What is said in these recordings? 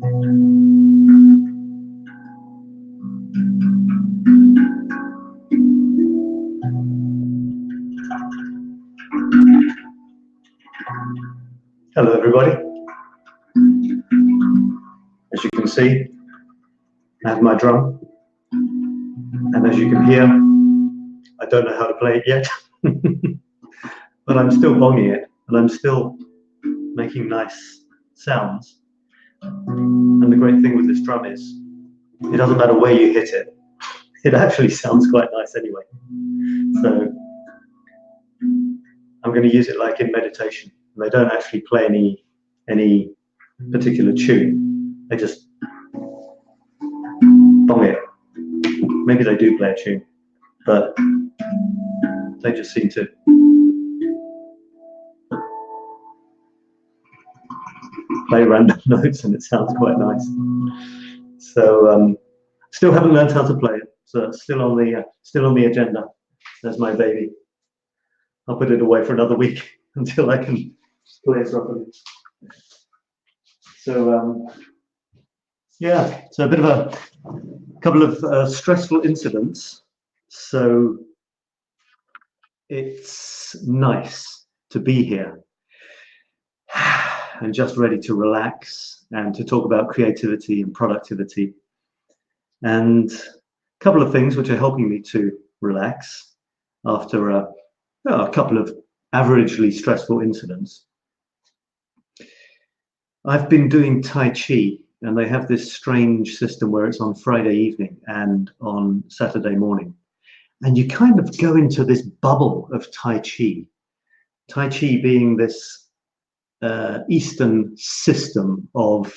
Hello everybody. As you can see, I have my drum, and as you can hear, I don't know how to play it yet, but I'm still bonging it, and I'm still making nice sounds. And the great thing with this drum is, it doesn't matter where you hit it, it actually sounds quite nice anyway. So I'm going to use it like in meditation. They don't actually play any particular tune. They just bong it. Maybe they do play a tune, but they just seem to play random notes, and it sounds quite nice. So still haven't learned how to play it, so it's still on the agenda. There's my baby. I'll put it away for another week until I can play it properly. So yeah, so a bit of a couple of stressful incidents. So it's nice to be here and just ready to relax and to talk about creativity and productivity, and a couple of things which are helping me to relax after a couple of averagely stressful incidents. I've been doing Tai Chi, and they have this strange system where it's on Friday evening and on Saturday morning. And you kind of go into this bubble of Tai Chi. Tai Chi being this Eastern system of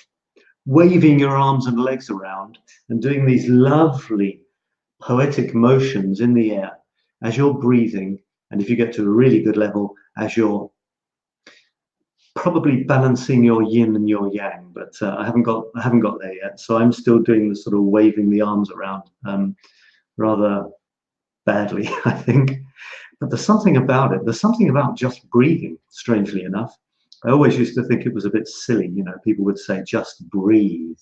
waving your arms and legs around and doing these lovely poetic motions in the air as you're breathing. And if you get to a really good level, as you're probably balancing your yin and your yang, but I haven't got there yet. So I'm still doing the sort of waving the arms around rather badly, I think. But there's something about it. There's something about just breathing, strangely enough. I always used to think it was a bit silly. You know, people would say, just breathe.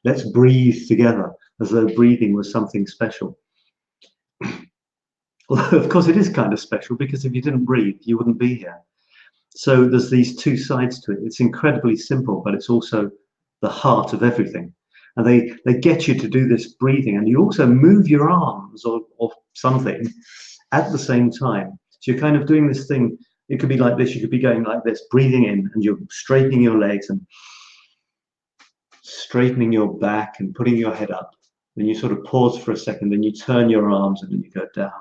Let's breathe together, as though breathing was something special. Although, of course, it is kind of special, because if you didn't breathe, you wouldn't be here. So there's these two sides to it. It's incredibly simple, but it's also the heart of everything. And they get you to do this breathing, and you also move your arms or something at the same time. So you're kind of doing this thing. It could be like this. You could be going like this, breathing in, and you're straightening your legs and straightening your back and putting your head up. Then you sort of pause for a second, then you turn your arms, and then you go down.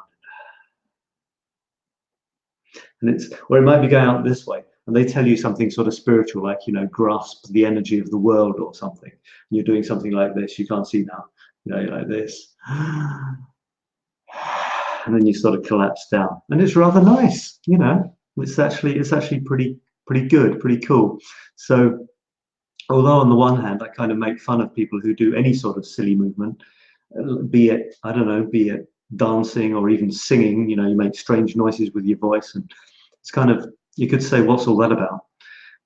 And it's, or it might be going out this way, and they tell you something sort of spiritual, like, you know, grasp the energy of the world or something. And you're doing something like this. You can't see now. You know, like this. And then you sort of collapse down, and it's rather nice. You know, it's actually pretty good, pretty cool. So although on the one hand I kind of make fun of people who do any sort of silly movement, be it, I don't know, be it dancing or even singing, you know, you make strange noises with your voice, and it's kind of, you could say, what's all that about?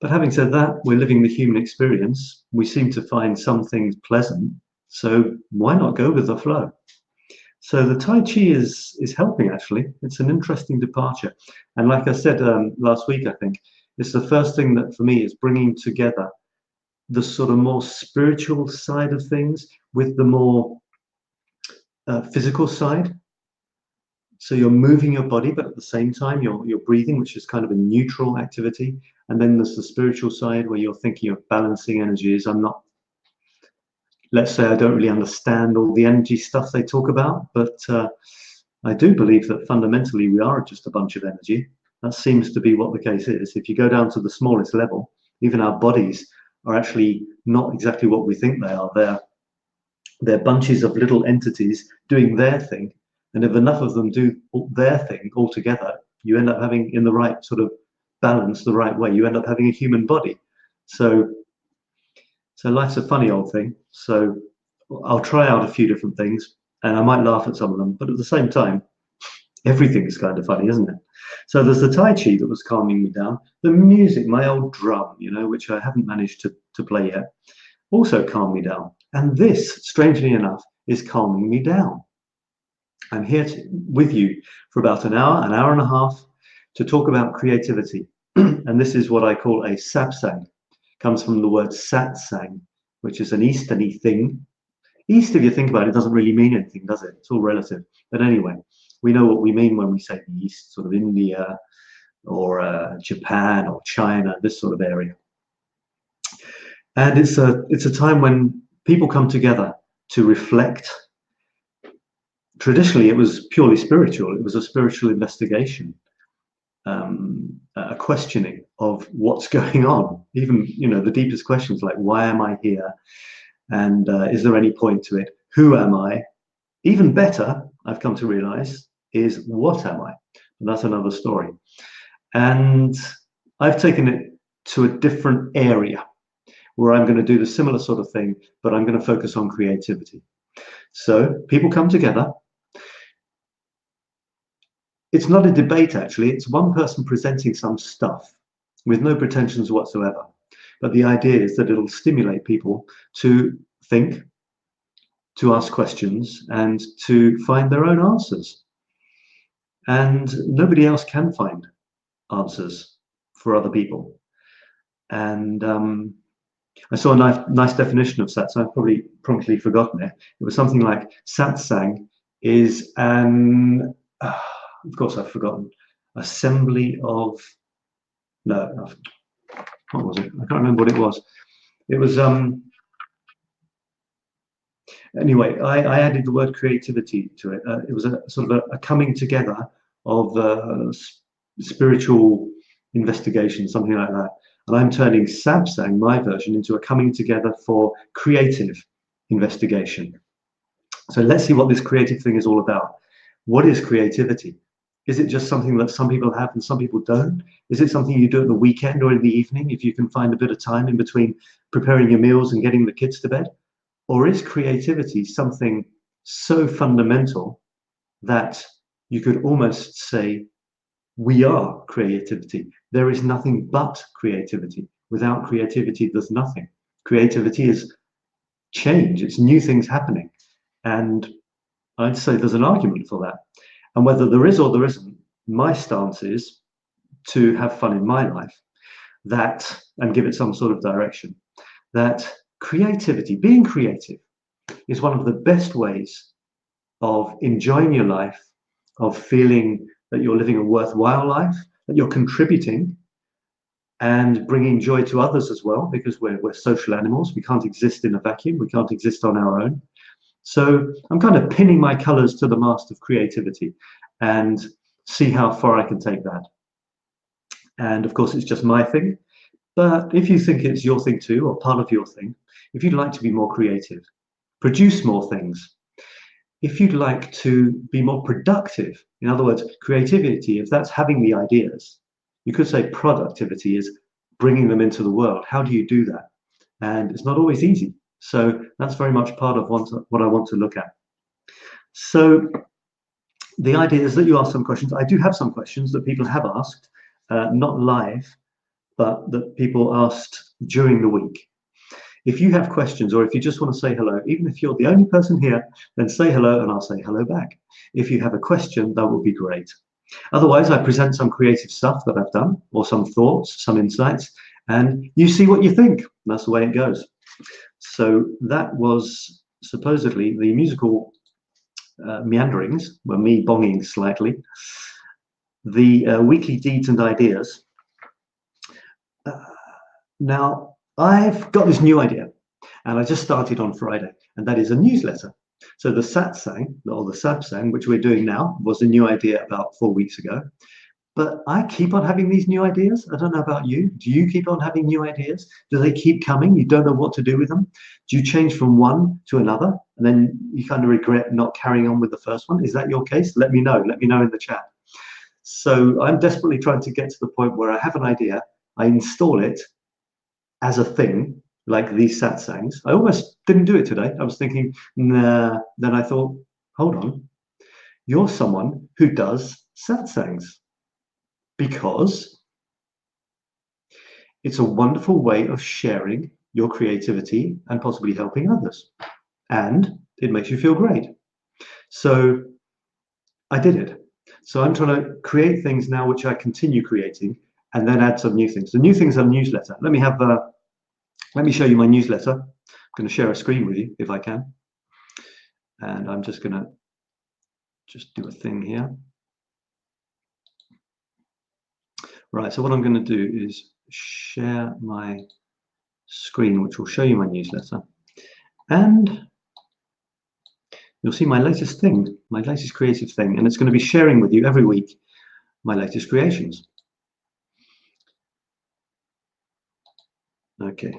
But having said that, we're living the human experience. We seem to find some things pleasant, so why not go with the flow? So the Tai Chi is helping, actually. It's an interesting departure. And like I said last week, I think, it's the first thing that for me is bringing together the sort of more spiritual side of things with the more physical side. So you're moving your body, but at the same time you're breathing, which is kind of a neutral activity. And then there's the spiritual side where you're thinking of balancing energies. Let's say I don't really understand all the energy stuff they talk about, but I do believe that fundamentally we are just a bunch of energy. That seems to be what the case is. If you go down to the smallest level, even our bodies are actually not exactly what we think they are. They're bunches of little entities doing their thing. And if enough of them do their thing all together, you end up having, in the right sort of balance, the right way, you end up having a human body. So life's a funny old thing. So I'll try out a few different things, and I might laugh at some of them, but at the same time, everything is kind of funny, isn't it? So there's the Tai Chi that was calming me down. The music, my old drum, you know, which I haven't managed to play yet. also calm me down. And this, strangely enough, is calming me down. I'm here with you for about an hour and a half, to talk about creativity. And this is what I call a SATSANG. It comes from the word SATSANG, which is an Easterny thing. East, if you think about it, doesn't really mean anything, does it? It's all relative. But anyway, we know what we mean when we say the East, sort of India or Japan or China, this sort of area. And it's a time when people come together to reflect. Traditionally, it was purely spiritual. It was a spiritual investigation, a questioning of what's going on. Even, you know, the deepest questions like, why am I here? And is there any point to it? Who am I? Even better, I've come to realize, is what am I? And that's another story. And I've taken it to a different area where I'm going to do the similar sort of thing, but I'm going to focus on creativity. So people come together. It's not a debate, actually. It's one person presenting some stuff with no pretensions whatsoever. But the idea is that it'll stimulate people to think, to ask questions, and to find their own answers. And nobody else can find answers for other people. And I saw a nice definition of satsang. I've probably promptly forgotten it. It was something like, satsang is an, of course I've forgotten, assembly of, no, what was it? I can't remember what it was. It was, anyway, I added the word creativity to it. It was a sort of a coming together of spiritual investigation, something like that. And I'm turning SATSANG, my version, into a coming together for creative investigation. So let's see what this creative thing is all about. What is creativity? Is it just something that some people have and some people don't? Is it something you do at the weekend or in the evening if you can find a bit of time in between preparing your meals and getting the kids to bed? Or is creativity something so fundamental that you could almost say, we are creativity? There is nothing but creativity. Without creativity, there's nothing. Creativity is change. It's new things happening. And I'd say there's an argument for that. And whether there is or there isn't, my stance is to have fun in my life, that, and give it some sort of direction, that creativity, being creative, is one of the best ways of enjoying your life, of feeling that you're living a worthwhile life, that you're contributing and bringing joy to others as well, because we're social animals. We can't exist in a vacuum. We can't exist on our own. So I'm kind of pinning my colors to the mast of creativity and see how far I can take that. And of course, it's just my thing. But if you think it's your thing too, or part of your thing, if you'd like to be more creative, produce more things, if you'd like to be more productive, in other words, creativity, if that's having the ideas, you could say productivity is bringing them into the world. How do you do that? And it's not always easy. So that's very much part of what I want to look at. So the idea is that you ask some questions. I do have some questions that people have asked, not live, but that people asked during the week. If you have questions, or if you just want to say hello, even if you're the only person here, then say hello and I'll say hello back. If you have a question, that would be great. Otherwise, I present some creative stuff that I've done, or some thoughts, some insights, and you see what you think. That's the way it goes. So that was supposedly the musical meanderings, were me bonging slightly, the weekly deeds and ideas. Now, I've got this new idea, and I just started on Friday, and that is a newsletter. So the SATSANG, or the SATSANG, which we're doing now, was a new idea about 4 weeks ago. But I keep on having these new ideas. I don't know about you. Do you keep on having new ideas? Do they keep coming? You don't know what to do with them? Do you change from one to another, and then you kind of regret not carrying on with the first one? Is that your case? Let me know. Let me know in the chat. So I'm desperately trying to get to the point where I have an idea, I install it as a thing, like these satsangs. I almost didn't do it today. I was thinking, nah. Then I thought, hold on. You're someone who does satsangs, because it's a wonderful way of sharing your creativity and possibly helping others. And it makes you feel great. So I did it. So I'm trying to create things now which I continue creating and then add some new things. The new things are newsletter. Let me show you my newsletter. I'm going to share a screen with you if I can. And I'm just going to do a thing here. Right, so what I'm going to do is share my screen, which will show you my newsletter. And you'll see my latest thing, my latest creative thing, and it's going to be sharing with you every week my latest creations. Okay.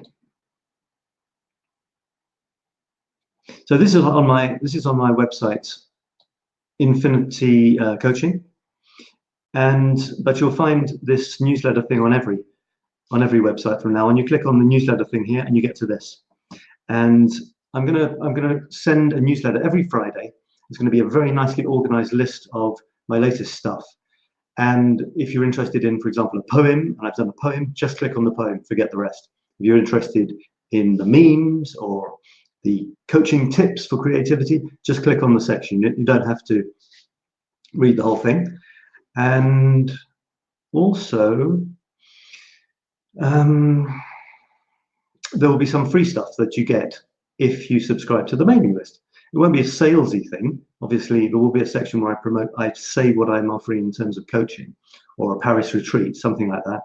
So this is on my website, Infinity Coaching, but you'll find this newsletter thing on every website from now on. You click on the newsletter thing here, and you get to this. And I'm gonna send a newsletter every Friday. It's going to be a very nicely organized list of my latest stuff. And if you're interested in, for example, a poem, and I've done a poem, just click on the poem, forget the rest. If you're interested in the memes or the coaching tips for creativity, just click on the section. You don't have to read the whole thing. And also, there will be some free stuff that you get if you subscribe to the mailing list. It won't be a salesy thing. Obviously, there will be a section where I say what I'm offering in terms of coaching or a Paris retreat, something like that.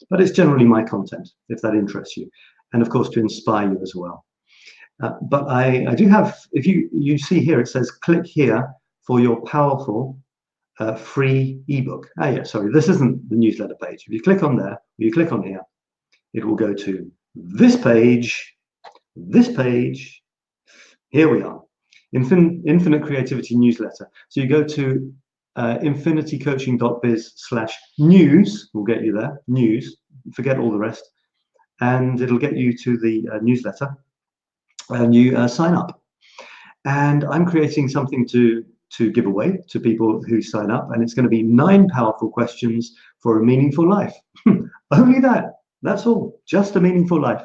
But it's generally my content, if that interests you. And of course, to inspire you as well. But I do have, if you see here, it says click here for your powerful free ebook. Ah, yeah, sorry, this isn't the newsletter page. If you click on there, you click on here, it will go to this page. Here we are, Infinite Creativity Newsletter. So you go to infinitycoaching.biz/news, will get you there, news, forget all the rest, and it'll get you to the newsletter, and you sign up. And I'm creating something to give away to people who sign up, and it's going to be 9 powerful questions for a meaningful life. Only that. That's all. Just a meaningful life.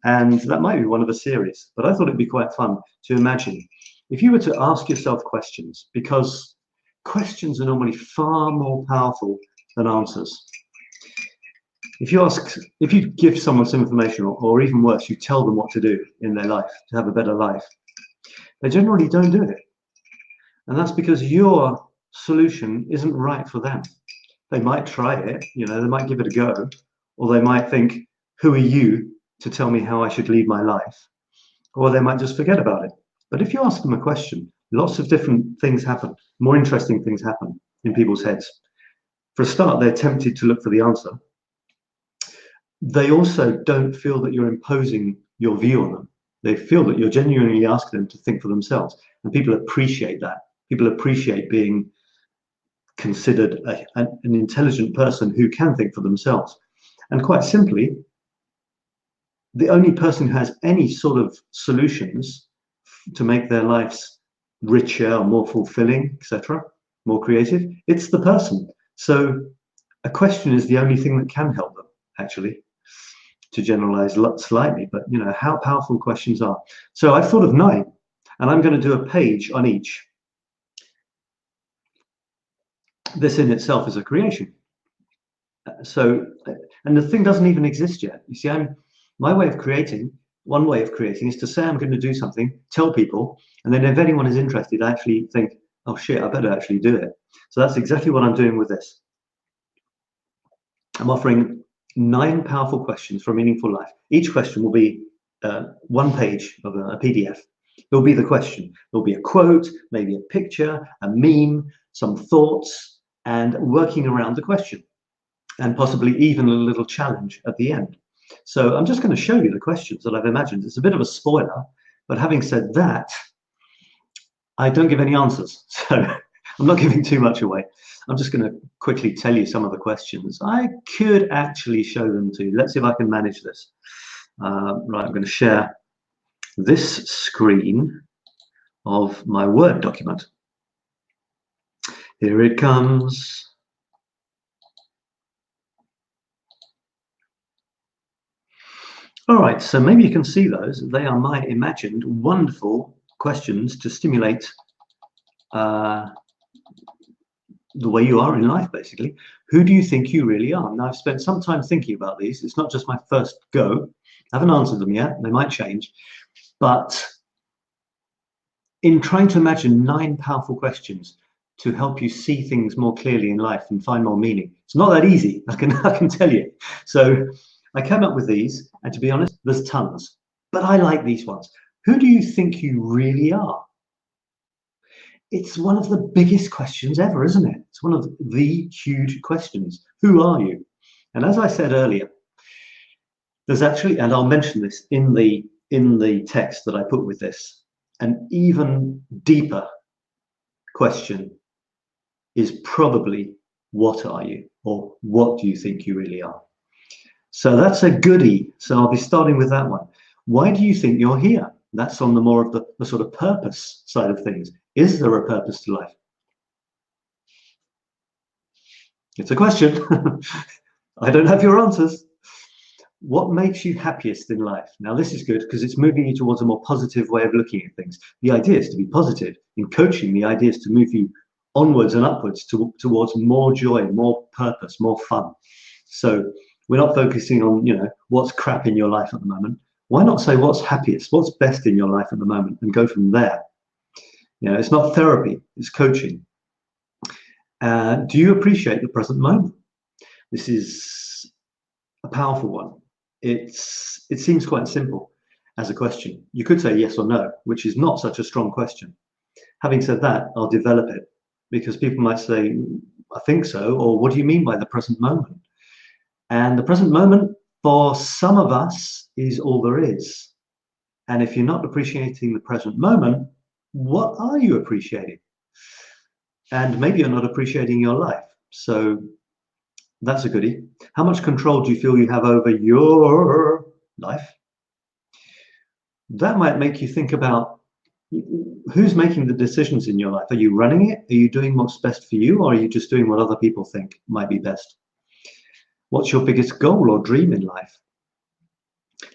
And that might be one of a series, but I thought it'd be quite fun to imagine if you were to ask yourself questions, because questions are normally far more powerful than answers. If you give someone some information, or even worse, you tell them what to do in their life to have a better life, they generally don't do it. And that's because your solution isn't right for them. They might try it, they might give it a go, or they might think, who are you to tell me how I should lead my life? Or they might just forget about it. But if you ask them a question, lots of different things happen, more interesting things happen in people's heads. For a start, they're tempted to look for the answer. They also don't feel that you're imposing your view on them. They feel that you're genuinely asking them to think for themselves. And people appreciate that. People appreciate being considered an intelligent person who can think for themselves. And quite simply, the only person who has any sort of solutions to make their lives richer, more fulfilling, etc., more creative, it's the person. So a question is the only thing that can help them, actually, to generalize slightly, but how powerful questions are. So I've thought of 9, and I'm going to do a page on each. This in itself is a creation. And the thing doesn't even exist yet. You see, one way of creating is to say I'm going to do something, tell people, and then if anyone is interested, I actually think, oh shit, I better actually do it. So that's exactly what I'm doing with this. I'm offering 9 powerful questions for a meaningful life. Each question will be 1 page of a PDF. It'll be the question. There'll be a quote, maybe a picture, a meme, some thoughts, and working around the question, and possibly even a little challenge at the end. So I'm just going to show you the questions that I've imagined. It's a bit of a spoiler, but having said that, I don't give any answers. So I'm not giving too much away. I'm just going to quickly tell you some of the questions. I could actually show them to you. Let's see if I can manage this. Right, I'm going to share this screen of my Word document. Here it comes. All right, so maybe you can see those. They are my imagined wonderful questions to stimulate the way you are in life, basically. Who do you think you really are? Now, I've spent some time thinking about these. It's not just my first go. I haven't answered them yet. They might change. But in trying to imagine 9 powerful questions to help you see things more clearly in life and find more meaning, it's not that easy, I can tell you. So I came up with these, and to be honest, there's tons, but I like these ones. Who do you think you really are? It's one of the biggest questions ever, isn't it? It's one of the huge questions. Who are you? And as I said earlier, there's actually, and I'll mention this in the text that I put with this, an even deeper question is probably, what are you? Or what do you think you really are? So that's a goodie. So I'll be starting with that one. Why do you think you're here? That's on the more of the sort of purpose side of things. Is there a purpose to life? It's a question. I don't have your answers. What makes you happiest in life? Now, this is good because it's moving you towards a more positive way of looking at things. The idea is to be positive. In coaching, the idea is to move you onwards and upwards towards more joy, more purpose, more fun. So we're not focusing on, what's crap in your life at the moment. Why not say what's happiest, what's best in your life at the moment, and go from there? It's not therapy, it's coaching. Do you appreciate the present moment? This is a powerful one. It seems quite simple as a question. You could say yes or no, which is not such a strong question. Having said that, I'll develop it, because people might say, I think so, or what do you mean by the present moment? And the present moment, for some of us, is all there is. And if you're not appreciating the present moment, what are you appreciating? And maybe you're not appreciating your life. So that's a goodie. How much control do you feel you have over your life? That might make you think about who's making the decisions in your life. Are you running it? Are you doing what's best for you? Or are you just doing what other people think might be best? What's your biggest goal or dream in life?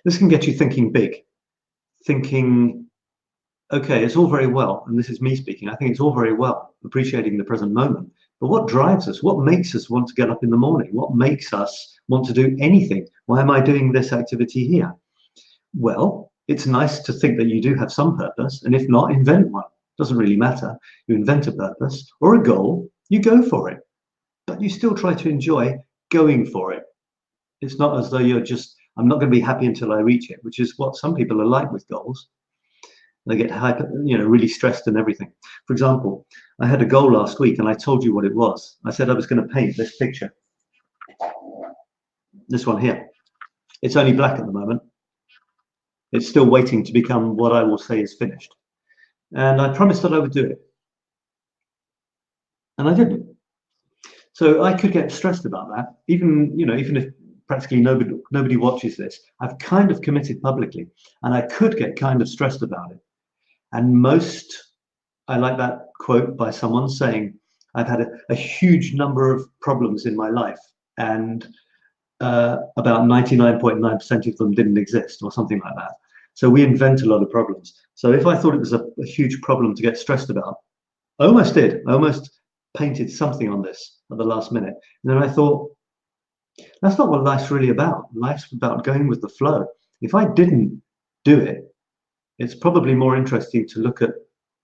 This can get you thinking big. Thinking, okay, it's all very well, and this is me speaking, I think it's all very well appreciating the present moment, but what drives us? What makes us want to get up in the morning? What makes us want to do anything? Why am I doing this activity here? Well, it's nice to think that you do have some purpose, and if not, invent one. Doesn't really matter. You invent a purpose or a goal, you go for it, but you still try to enjoy going for it. It's not as though you're just, I'm not going to be happy until I reach it, which is what some people are like with goals. They get hyper, really stressed and everything. For example, I had a goal last week and I told you what it was. I said I was going to paint this picture. This one here. It's only black at the moment. It's still waiting to become what I will say is finished. And I promised that I would do it. And I didn't. So I could get stressed about that, even if practically nobody watches this. I've kind of committed publicly, and I could get kind of stressed about it. And I like that quote by someone saying, I've had a huge number of problems in my life, and about 99.9% of them didn't exist, or something like that. So we invent a lot of problems. So if I thought it was a huge problem to get stressed about, I almost did. I almost painted something on this at the last minute. And then I thought, that's not what life's really about. Life's about going with the flow. If I didn't do it, it's probably more interesting to look at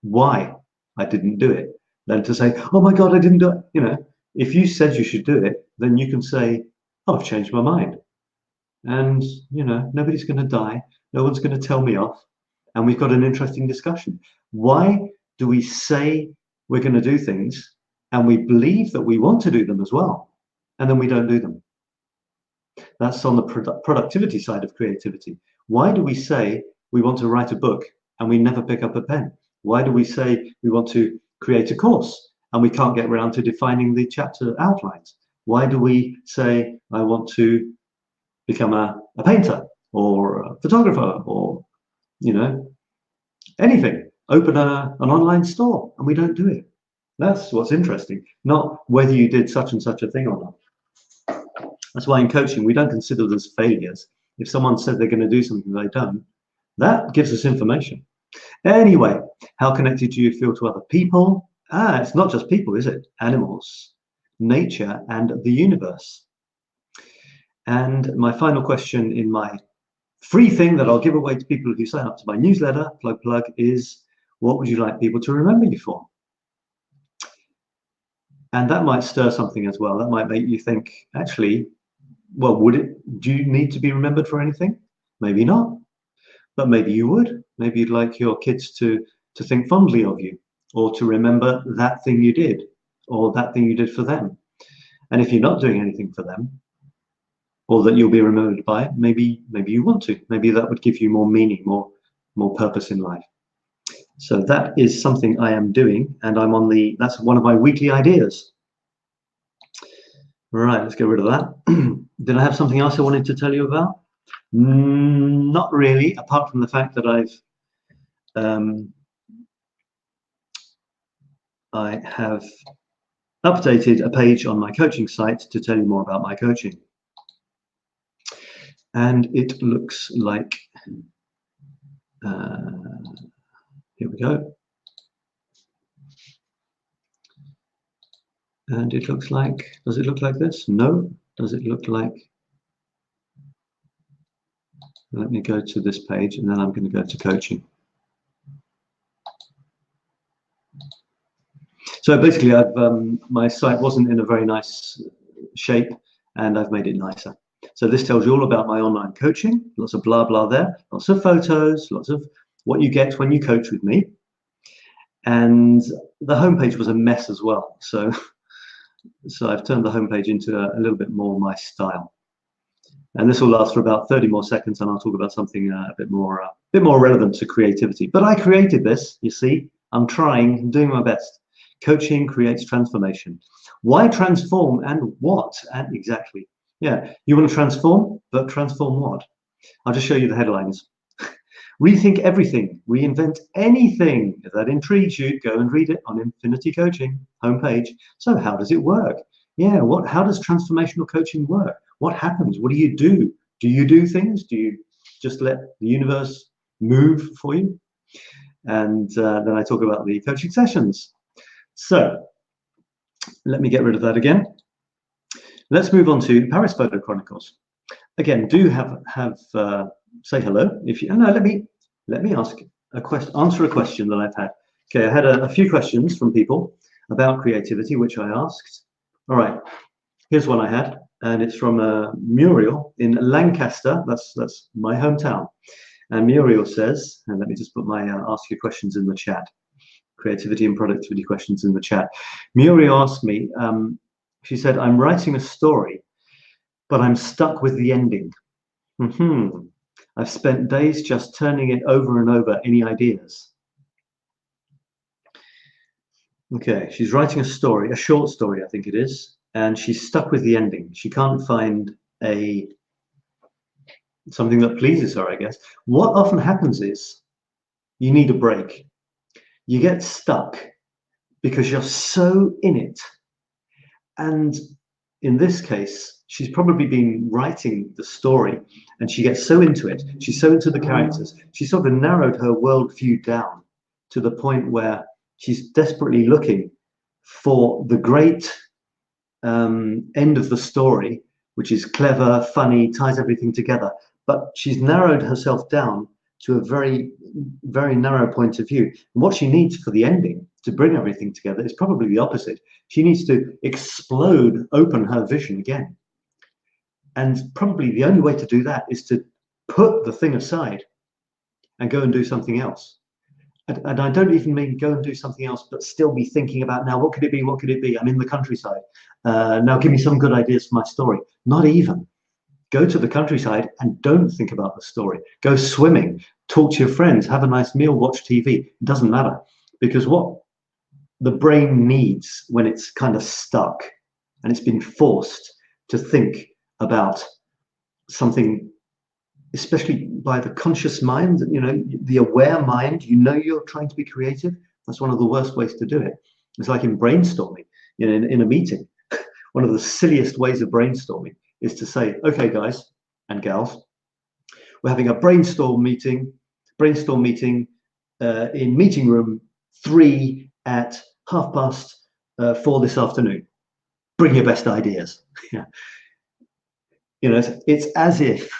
why I didn't do it than to say, oh my God, I didn't do it. If you said you should do it, then you can say, oh, I've changed my mind. And, nobody's going to die. No one's going to tell me off. And we've got an interesting discussion. Why do we say we're going to do things and we believe that we want to do them as well, and then we don't do them? That's on the productivity side of creativity. Why do we say we want to write a book and we never pick up a pen? Why do we say we want to create a course and we can't get around to defining the chapter outlines? Why do we say I want to become a painter or a photographer or, anything, open an online store, and we don't do it? That's what's interesting, not whether you did such and such a thing or not. That's why in coaching, we don't consider those failures. If someone said they're going to do something they don't, that gives us information. Anyway, how connected do you feel to other people? It's not just people, is it? Animals, nature, and the universe. And my final question in my free thing that I'll give away to people who sign up to my newsletter, plug, is what would you like people to remember you for? And that might stir something as well. That might make you think, actually, well, do you need to be remembered for anything? Maybe not, but maybe you would. Maybe you'd like your kids to think fondly of you, or to remember that thing you did, or that thing you did for them. And if you're not doing anything for them, or that you'll be remembered by, maybe you want to. Maybe that would give you more meaning, more purpose in life. So that is something I am doing, and that's one of my weekly ideas. Right, let's get rid of that. Did I have something else I wanted to tell you about? Not really, apart from the fact that I have updated a page on my coaching site to tell you more about my coaching. And it looks like, here we go. And it looks like, does it look like this? No. Does it look like, let me go to this page and then I'm going to go to coaching. So basically my site wasn't in a very nice shape and I've made it nicer. So this tells you all about my online coaching, lots of blah, blah there, lots of photos, lots of what you get when you coach with me. And the homepage was a mess as well. So I've turned the homepage into a little bit more my style. And this will last for about 30 more seconds and I'll talk about something a bit more relevant to creativity. But I created this, you see, I'm doing my best. Coaching creates transformation. Why transform and what? And exactly. Yeah, you want to transform, but transform what? I'll just show you the headlines. Rethink everything, reinvent anything. If that intrigues you, go and read it on Infinity Coaching homepage. So how does it work? Yeah, how does transformational coaching work? What happens? What do you do? Do you do things? Do you just let the universe move for you? And then I talk about the coaching sessions. So let me get rid of that again. Let's move on to Paris Photo Chronicles. Again, do say hello. If you no, let me answer a question that I've had. Okay, I had a few questions from people about creativity, which I asked. All right, here's one I had, and it's from Muriel in Lancaster. That's my hometown. And Muriel says, and let me just put my ask your questions in the chat. Creativity and productivity questions in the chat. Muriel asked me. She said, I'm writing a story, but I'm stuck with the ending. I've spent days just turning it over and over. Any ideas? Okay, she's writing a story, a short story, I think it is, and she's stuck with the ending. She can't find something that pleases her, I guess. What often happens is you need a break. You get stuck because you're so in it. And in this case, she's probably been writing the story and she gets so into it. She's so into the characters. She sort of narrowed her worldview down to the point where she's desperately looking for the great end of the story, which is clever, funny, ties everything together. But she's narrowed herself down to a very, very narrow point of view. And what she needs for the ending to bring everything together is probably the opposite. She needs to explode open her vision again. And probably the only way to do that is to put the thing aside and go and do something else. And I don't even mean go and do something else, but still be thinking about, now, what could it be? What could it be? I'm in the countryside. Now give me some good ideas for my story. Not even. Go to the countryside and don't think about the story. Go swimming, talk to your friends, have a nice meal, watch TV. It doesn't matter. Because what the brain needs when it's kind of stuck and it's been forced to think about something, especially by the conscious mind, you know, the aware mind, you know, you're trying to be creative. That's one of the worst ways to do it. It's like in brainstorming, you know, in a meeting. One of the silliest ways of brainstorming is to say, okay, guys and gals, we're having a brainstorm meeting in meeting room 3 at 4:30 this afternoon. Bring your best ideas. Yeah. You know, it's as if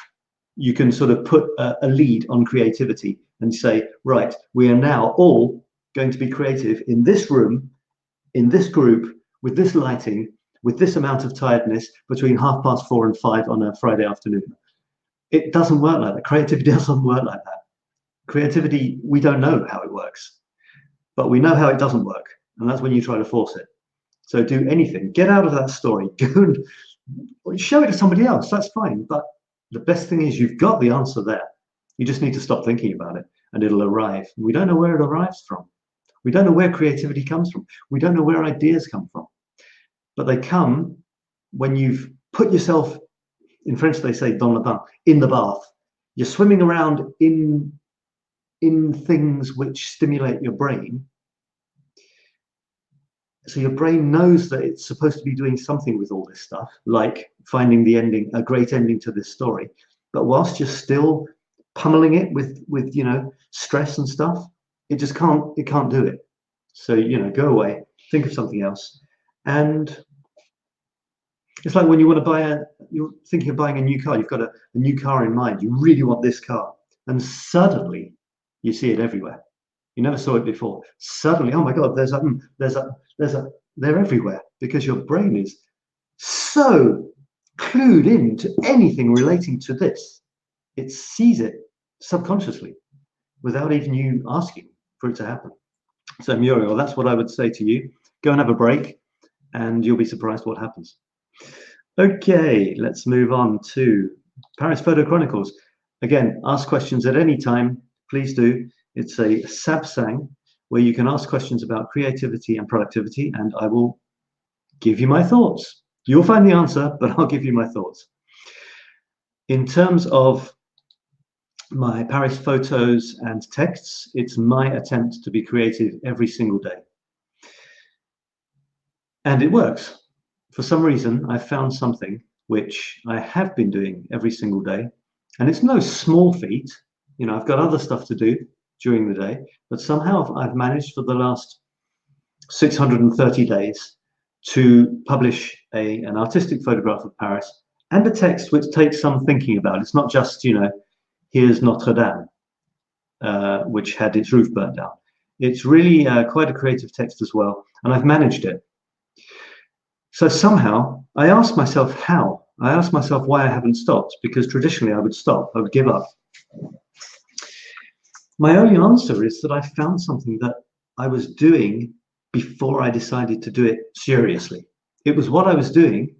you can sort of put a lead on creativity and say, right, we are now all going to be creative in this room, in this group, with this lighting, with this amount of tiredness between 4:30 and 5 on a Friday afternoon. It doesn't work like that. Creativity doesn't work like that. Creativity, we don't know how it works, but we know how it doesn't work. And that's when you try to force it. So do anything, get out of that story, go and show it to somebody else, that's fine. But the best thing is you've got the answer there. You just need to stop thinking about it and it'll arrive. We don't know where it arrives from. We don't know where creativity comes from. We don't know where ideas come from. But they come when you've put yourself, in French they say dans le bain, in the bath. You're swimming around in things which stimulate your brain. So your brain knows that it's supposed to be doing something with all this stuff, like finding the ending, a great ending to this story. But whilst you're still pummeling it with you know, stress and stuff, it just can't do it. So, you know, go away, think of something else. And it's like when you want to buy you're thinking of buying a new car, you've got a new car in mind, you really want this car, and suddenly you see it everywhere. You never saw it before. Suddenly, oh my God, they're everywhere, because your brain is so clued in to anything relating to this. It sees it subconsciously without even you asking for it to happen. So Muriel, that's what I would say to you. Go and have a break and you'll be surprised what happens. Okay, let's move on to Paris Photo Chronicles. Again, ask questions at any time, please do. It's a SATSANG where you can ask questions about creativity and productivity, and I will give you my thoughts. You'll find the answer, but I'll give you my thoughts. In terms of my Paris photos and texts, it's my attempt to be creative every single day. And it works. For some reason, I found something which I have been doing every single day. And it's no small feat. You know, I've got other stuff to do during the day, but somehow I've managed for the last 630 days to publish an artistic photograph of Paris and a text which takes some thinking about. It's not just, you know, here's Notre Dame, which had its roof burnt down. It's really quite a creative text as well, and I've managed it. So somehow I asked myself how. I asked myself why I haven't stopped, because traditionally I would stop, I would give up. My only answer is that I found something that I was doing before I decided to do it seriously. It was what I was doing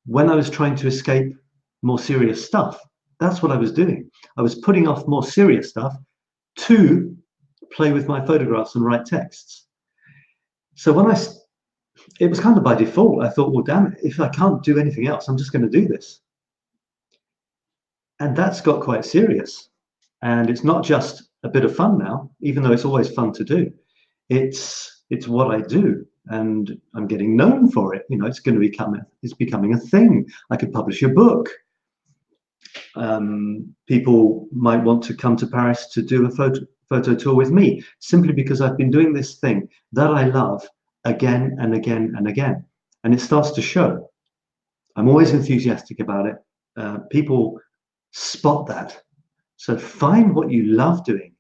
when I was trying to escape more serious stuff. That's what I was doing. I was putting off more serious stuff to play with my photographs and write texts. So when it was kind of by default, I thought, well, damn it, if I can't do anything else, I'm just going to do this. And that's got quite serious. And it's not just a bit of fun now, even though it's always fun to do. It's what I do, and I'm getting known for it. You know, it's becoming a thing. I could publish a book. People might want to come to Paris to do a photo tour with me, simply because I've been doing this thing that I love again and again and again, and it starts to show. I'm always enthusiastic about it. People spot that. So find what you love doing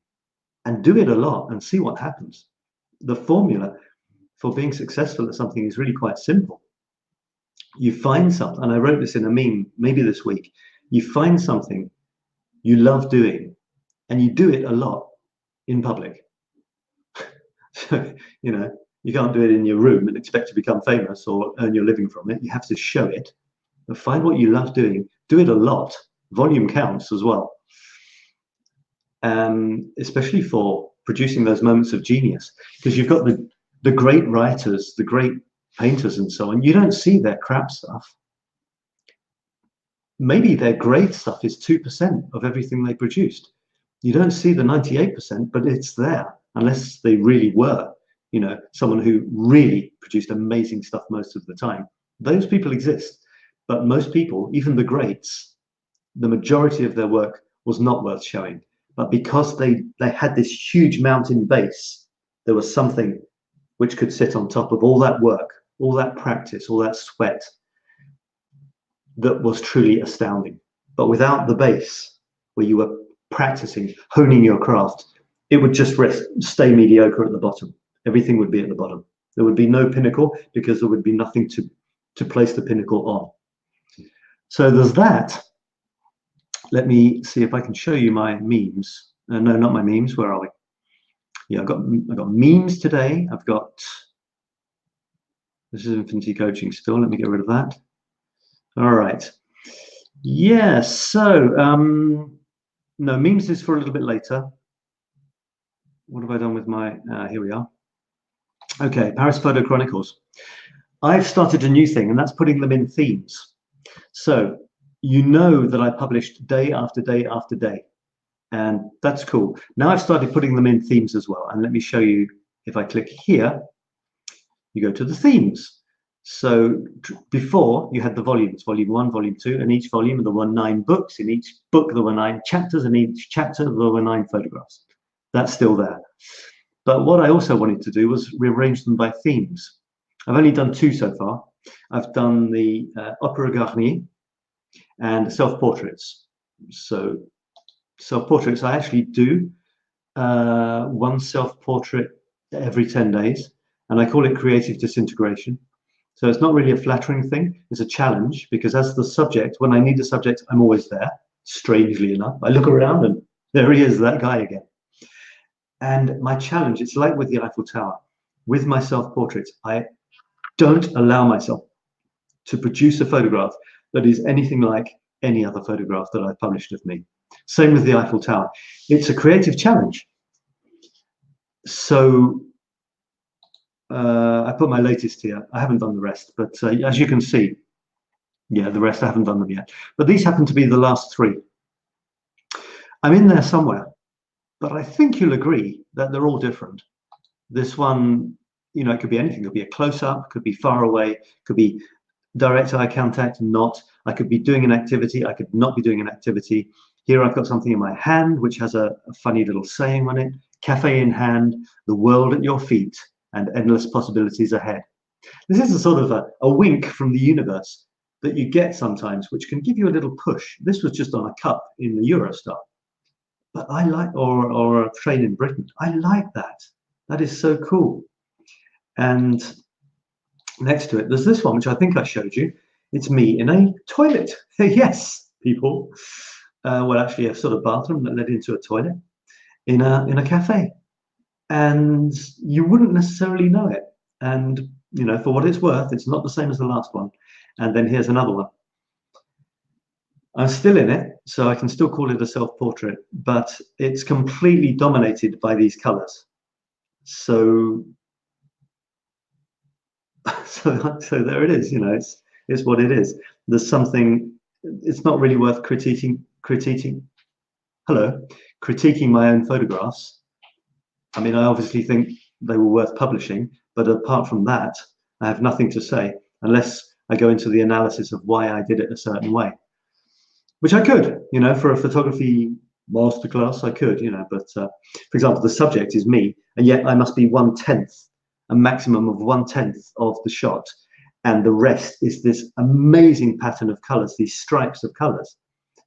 and do it a lot and see what happens. The formula for being successful at something is really quite simple. You find something, and I wrote this in a meme maybe this week. You find something you love doing and you do it a lot in public. So, you know, you can't do it in your room and expect to become famous or earn your living from it. You have to show it. But find what you love doing, do it a lot. Volume counts as well. Especially for producing those moments of genius, because you've got the great writers, the great painters and so on. You don't see their crap stuff. Maybe their great stuff is 2% of everything they produced. You don't see the 98%, but it's there, unless they really were, you know, someone who really produced amazing stuff most of the time. Those people exist, but most people, even the greats, the majority of their work was not worth showing. But because they had this huge mountain base, there was something which could sit on top of all that work, all that practice, all that sweat, that was truly astounding. But without the base, where you were practicing, honing your craft, it would just stay mediocre at the bottom. Everything would be at the bottom. There would be no pinnacle because there would be nothing to place the pinnacle on. So there's that. Let me see if I can show you my memes. No, not my memes. Where are we? Yeah, I've got memes today. I've got, this is Infinity Coaching still. Let me get rid of that. All right. Yeah, so, no, memes is for a little bit later. What have I done with my, here we are. Okay, Paris Photo Chronicles. I've started a new thing, and that's putting them in themes. So you know that I published day after day after day, and that's cool. Now I've started putting them in themes as well, and let me show you. If I click here, you go to the themes. So before you had the volumes, volume 1, volume 2, and each volume there were 9 books. In each book there were 9 chapters, and each chapter there were 9 photographs. That's still there. But what I also wanted to do was rearrange them by themes. I've only done 2 so far. I've done the 𝗦𝗓𝗏 𝗪𝗏 and self-portraits. So self-portraits, I actually do 1 self-portrait every 10 days, and I call it creative disintegration. So it's not really a flattering thing, it's a challenge, because as the subject, when I need a subject, I'm always there, strangely enough. I look around and there he is, that guy again. And my challenge, it's like with the Eiffel Tower, with my self-portraits, I don't allow myself to produce a photograph that is anything like any other photograph that I've published of me. Same with the Eiffel Tower. It's a creative challenge. So I put my latest here. I haven't done the rest, but as you can see, yeah, the rest I haven't done them yet. But these happen to be the last 3. I'm in there somewhere. But I think you'll agree that they're all different. This one, you know, it could be anything. It could be a close-up, could be far away, could be direct eye contact, not. I could be doing an activity, I could not be doing an activity. Here I've got something in my hand which has a funny little saying on it. Cafe in hand, the world at your feet, and endless possibilities ahead. This is a sort of a wink from the universe that you get sometimes, which can give you a little push. This was just on a cup in the Eurostar. But I like, or a train in Britain. I like that. That is so cool. And next to it, there's this one, which I think I showed you. It's me in a toilet. Yes, people. Well, actually, a sort of bathroom that led into a toilet in a cafe. And you wouldn't necessarily know it. And, you know, for what it's worth, it's not the same as the last one. And then here's another one. I'm still in it, so I can still call it a self-portrait, but it's completely dominated by these colors. So there it is. You know, it's what it is. There's something. It's not really worth critiquing my own photographs. I mean, I obviously think they were worth publishing, but apart from that, I have nothing to say unless I go into the analysis of why I did it a certain way. Which I could, you know, for a photography masterclass, I could, you know, but for example, the subject is me, and yet I must be 1/10, a maximum of 1/10 of the shot, and the rest is this amazing pattern of colors, these stripes of colors.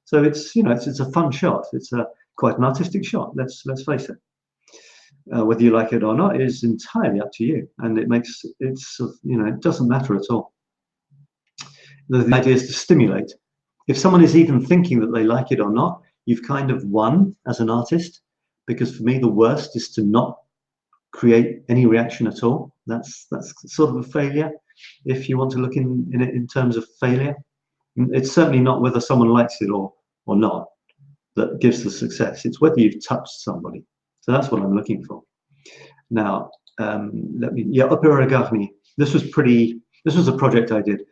So it's, you know, it's a fun shot. It's quite an artistic shot. Let's face it. Whether you like it or not is entirely up to you, and it's you know, it doesn't matter at all. The idea is to stimulate. If someone is even thinking that they like it or not, you've kind of won as an artist, because for me the worst is to not create any reaction at all. That's sort of a failure, if you want to look in it in terms of failure. It's certainly not whether someone likes it or not that gives the success. It's whether you've touched somebody. So that's what I'm looking for. Now, 𝗦𝗓𝗏 𝗪𝗏. This was a project I did.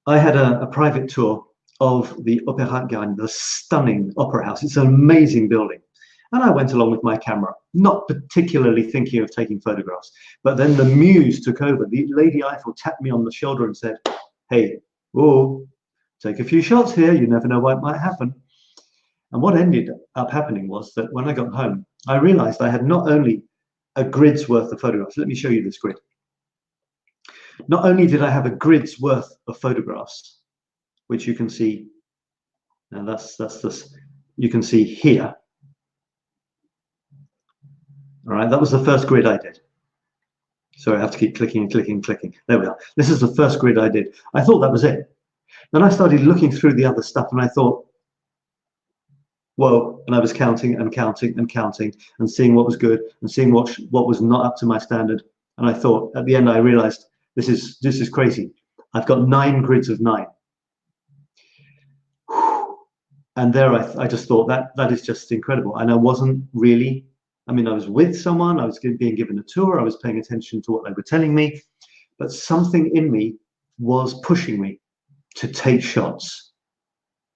I had a private tour of the Opéra Garnier, the stunning opera house. It's an amazing building. And I went along with my camera, not particularly thinking of taking photographs. But then the muse took over. The Lady Eiffel tapped me on the shoulder and said, "Hey, take a few shots here. You never know what might happen." And what ended up happening was that when I got home, I realized I had not only a grid's worth of photographs. Let me show you this grid. Not only did I have a grid's worth of photographs, which you can see, and that's this, you can see here. All right, that was the first grid I did. So I have to keep clicking and clicking and clicking. There we are. This is the first grid I did. I thought that was it. Then I started looking through the other stuff and I thought, whoa, and I was counting and counting and counting and seeing what was good and seeing what was not up to my standard. And I thought, at the end, I realized this is crazy. I've got 9 grids of 9. And there I just thought that is just incredible. And I wasn't really, I mean, I was with someone, I was being given a tour, I was paying attention to what they were telling me, but something in me was pushing me to take shots.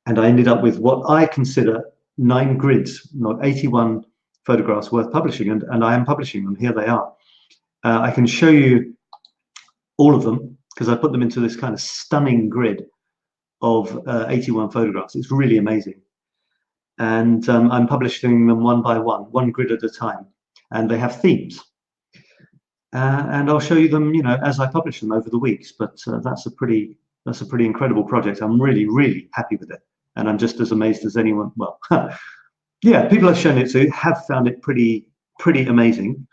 And I ended up with what I consider 9 grids, not 81 photographs worth publishing, and I am publishing them. Here they are. I can show you all of them because I put them into this kind of stunning grid of 81 photographs. It's really amazing. And I'm publishing them one by one grid at a time, and they have themes. And I'll show you them, you know, as I publish them over the weeks. But that's a pretty incredible project. I'm really happy with it, and I'm just as amazed as anyone. Well, yeah, people I've shown it to have found it pretty amazing,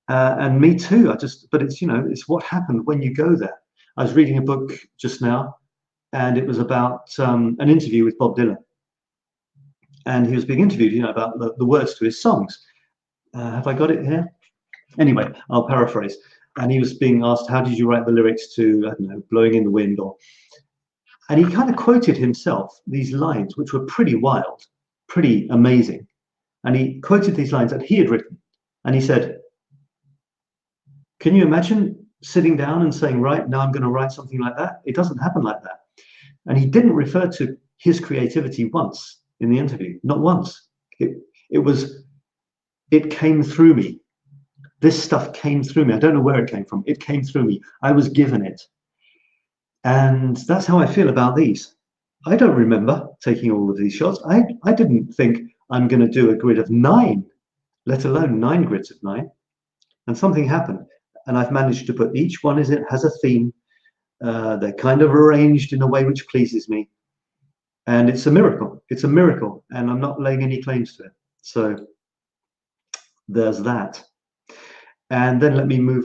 and me too. But it's, you know, it's what happened when you go there. I was reading a book just now, and it was about an interview with Bob Dylan, and he was being interviewed, you know, about the words to his songs. Have I got it here? Anyway, I'll paraphrase. And he was being asked, how did you write the lyrics to, I don't know, Blowing in the Wind? And he kind of quoted himself these lines, which were pretty wild, pretty amazing. And he quoted these lines that he had written. And he said, can you imagine sitting down and saying, right, now I'm going to write something like that? It doesn't happen like that. And he didn't refer to his creativity once in the interview, not once. It came through me. This stuff came through me. I don't know where it came from. It came through me. I was given it. And that's how I feel about these. I don't remember taking all of these shots. I didn't think I'm going to do a grid of 9, let alone 9 grids of 9. And something happened. And I've managed to put each one has a theme. They're kind of arranged in a way which pleases me. And it's a miracle. It's a miracle. And I'm not laying any claims to it. So there's that. And then let me move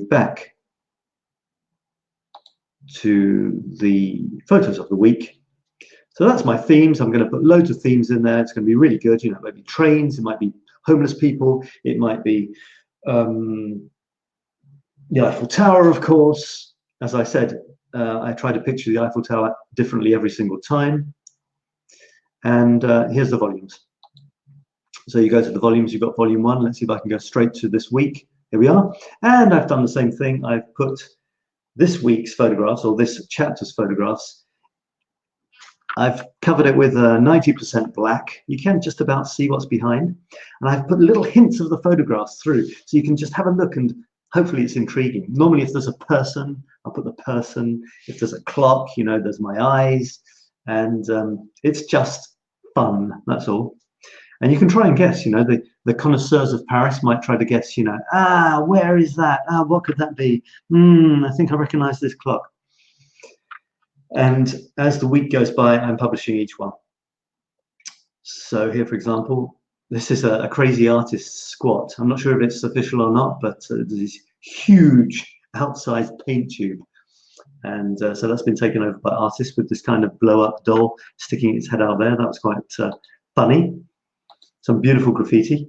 back to the photos of the week. So that's my themes. I'm going to put loads of themes in there. It's going to be really good. You know, it might be trains, it might be homeless people, it might be the Eiffel Tower, of course. As I said, I try to picture the Eiffel Tower differently every single time. And here's the volumes. So you go to the volumes, you've got volume 1. Let's see if I can go straight to this week. Here we are. And I've done the same thing. I've put this week's photographs, or this chapter's photographs. I've covered it with 90% black. You can just about see what's behind. And I've put little hints of the photographs through, so you can just have a look, and hopefully it's intriguing. Normally, if there's a person, I'll put the person. If there's a clock, you know, there's my eyes. And it's just fun, that's all. And you can try and guess, you know, the connoisseurs of Paris might try to guess, you know, where is that? What could that be? I think I recognize this clock. And as the week goes by, I'm publishing each one. So here, for example, this is a crazy artist squat. I'm not sure if it's official or not, but there's this huge outsized paint tube. And so that's been taken over by artists with this kind of blow-up doll sticking its head out there. That was quite funny. Some beautiful graffiti.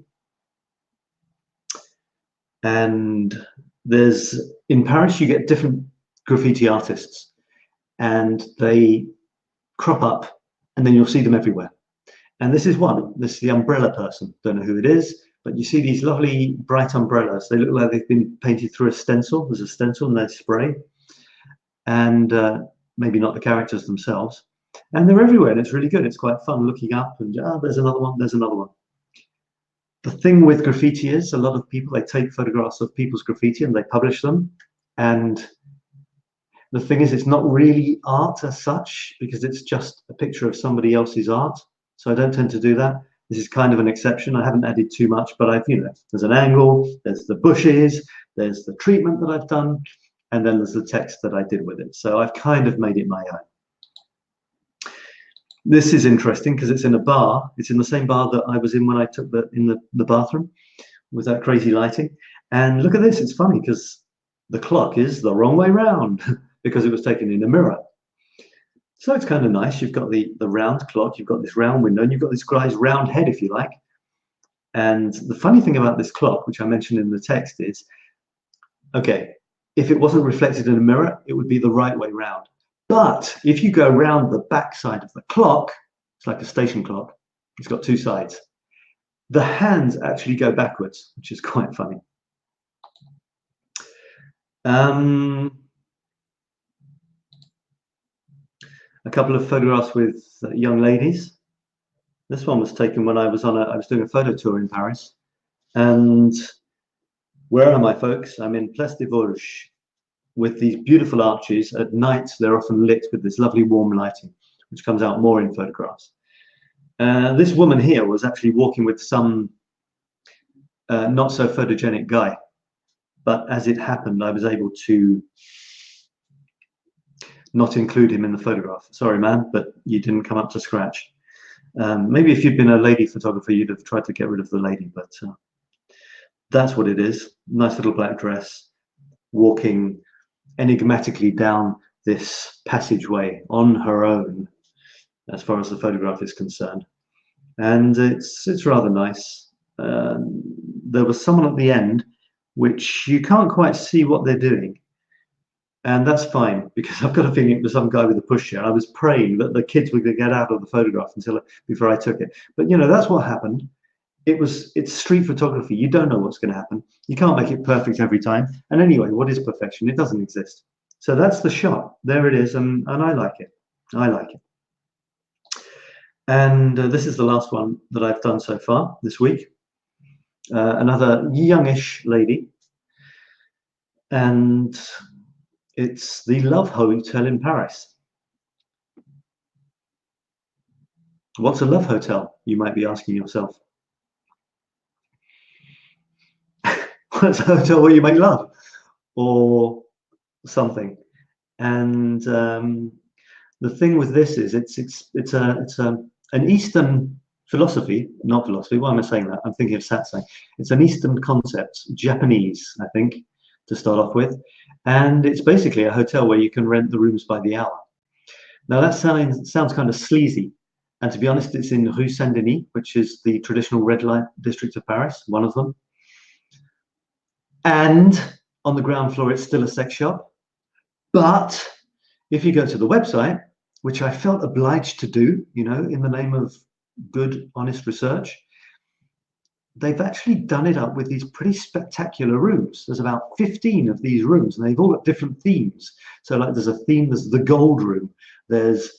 And in Paris, you get different graffiti artists, and they crop up, and then you'll see them everywhere. And this is one. This is the umbrella person. Don't know who it is, but you see these lovely bright umbrellas. They look like they've been painted through a stencil. There's a stencil and they spray. And maybe not the characters themselves. And they're everywhere, and it's really good. It's quite fun looking up, and there's another one, there's another one. The thing with graffiti is a lot of people, they take photographs of people's graffiti and they publish them. And The thing is, it's not really art as such, because it's just a picture of somebody else's art. So I don't tend to do that. This is kind of an exception. I haven't added too much, but I've, there's an angle, there's the bushes, there's the treatment that I've done, and then there's the text that I did with it. So I've kind of made it my own. This is interesting because it's in a bar. It's in the same bar that I was in when I took in the bathroom with that crazy lighting. And look at this. It's funny because the clock is the wrong way round because it was taken in a mirror. So it's kind of nice. You've got the round clock, you've got this round window, and you've got this guy's round head, if you like. And the funny thing about this clock, which I mentioned in the text, is, okay, if it wasn't reflected in a mirror, it would be the right way round. But if you go round the back side of the clock, it's like a station clock, it's got two sides. The hands actually go backwards, which is quite funny. A couple of photographs with young ladies. This one was taken when I was doing a photo tour in Paris. And where am I, folks? I'm in Place des Vosges with these beautiful arches. At night, they're often lit with this lovely warm lighting, which comes out more in photographs. This woman here was actually walking with some not so photogenic guy. But as it happened, I was able to not include him in the photograph. Sorry, man, but you didn't come up to scratch. Maybe if you'd been a lady photographer, you'd have tried to get rid of the lady, but that's what it is. Nice little black dress, walking enigmatically down this passageway on her own, as far as the photograph is concerned. And it's rather nice. There was someone at the end, which you can't quite see what they're doing. And that's fine, because I've got a feeling it was some guy with a pushchair. I was praying that the kids were going to get out of the photograph before I took it. But that's what happened. It's street photography. You don't know what's going to happen. You can't make it perfect every time. And anyway, what is perfection? It doesn't exist. So that's the shot. There it is, and I like it. I like it. And this is the last one that I've done so far this week. Another youngish lady, and it's the Love Hotel in Paris. What's a love hotel, you might be asking yourself? What's a hotel where you make love or something? And the thing with this is it's an Eastern philosophy, not philosophy. Why am I saying that? I'm thinking of SATSANG. It's an Eastern concept, Japanese, I think, to start off with. And it's basically a hotel where you can rent the rooms by the hour. Now that sounds kind of sleazy. And to be honest, it's in Rue Saint-Denis, which is the traditional red light district of Paris, one of them. And on the ground floor, it's still a sex shop. But if you go to the website, which I felt obliged to do, in the name of good, honest research, they've actually done it up with these pretty spectacular rooms. There's about 15 of these rooms, and they've all got different themes. So like there's a theme, there's the gold room, there's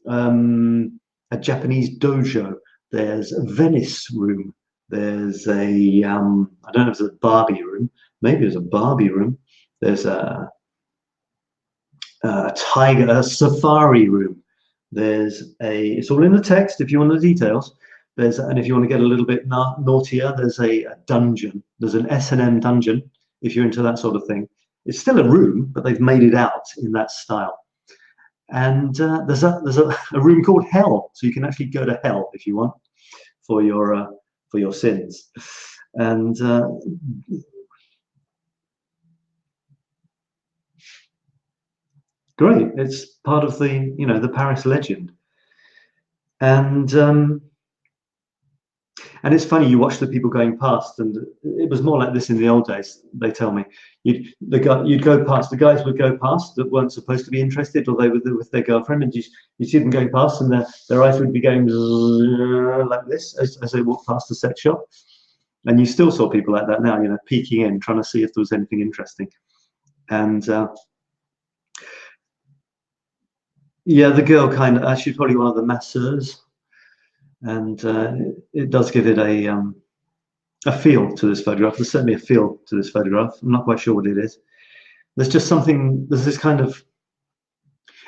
a Japanese dojo, there's a Venice room, there's a, I don't know if there's a Barbie room, maybe there's a Barbie room, there's a tiger, a safari room, there's it's all in the text if you want the details. And if you want to get a little bit naughtier, there's a dungeon. There's an S&M dungeon, if you're into that sort of thing. It's still a room, but they've made it out in that style. And there's a room called Hell, so you can actually go to hell if you want for your sins. And great, it's part of the the Paris legend. And it's funny, you watch the people going past, and it was more like this in the old days, they tell me. You'd go past, the guys would go past that weren't supposed to be interested, or they were with their girlfriend, and you see them going past, and their eyes would be going like this as they walked past the sex shop. And you still saw people like that now, peeking in, trying to see if there was anything interesting. And yeah, the girl she's probably one of the masseurs. And it does give it a feel to this photograph. There's certainly a feel to this photograph. I'm not quite sure what it is. There's just something, there's this kind of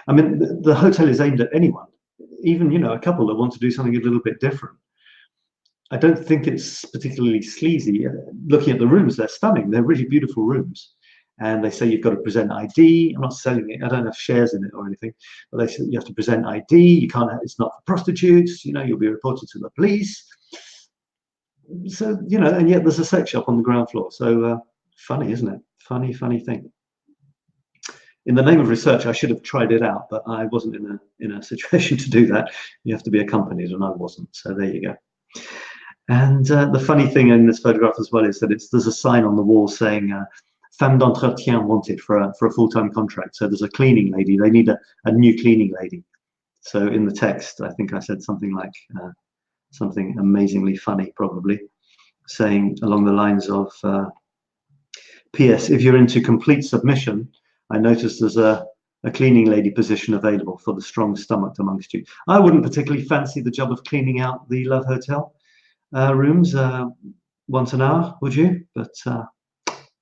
I mean, the hotel is aimed at anyone, even, you know, a couple that want to do something a little bit different. I don't think it's particularly sleazy. Looking at the rooms, they're stunning. They're really beautiful rooms. And they say you've got to present ID. I'm not selling it. I don't have shares in it or anything. But they say you have to present ID. You can't. It's not for prostitutes. You know, you'll be reported to the police. So, you know, and yet there's a sex shop on the ground floor. So funny, isn't it? Funny thing. In the name of research, I should have tried it out, but I wasn't in a situation to do that. You have to be accompanied, and I wasn't. So there you go. And the funny thing in this photograph as well is that there's a sign on the wall saying "Femme d'entretien wanted" for a full-time contract. So there's a cleaning lady. They need a new cleaning lady. So in the text, I think I said something like something amazingly funny, probably, saying along the lines of, "P.S. If you're into complete submission, I noticed there's a cleaning lady position available for the strong-stomached amongst you." I wouldn't particularly fancy the job of cleaning out the Love Hotel rooms once an hour, would you? But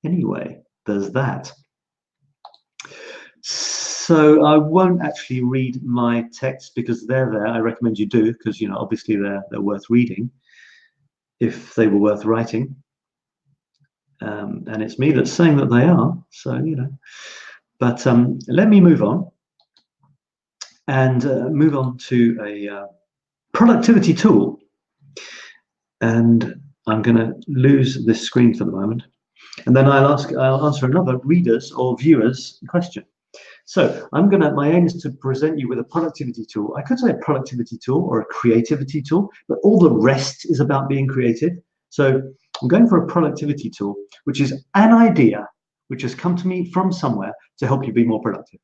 anyway, there's that. So I won't actually read my text because they're there. I recommend you do, because, you know, obviously they're worth reading if they were worth writing. And it's me that's saying that they are, so, you know. But let me move on and move on to a productivity tool. And I'm going to lose this screen for the moment. And then I'll answer another reader's or viewer's question. So my aim is to present you with a productivity tool. I could say a productivity tool or a creativity tool, but all the rest is about being creative. So I'm going for a productivity tool, which is an idea which has come to me from somewhere to help you be more productive.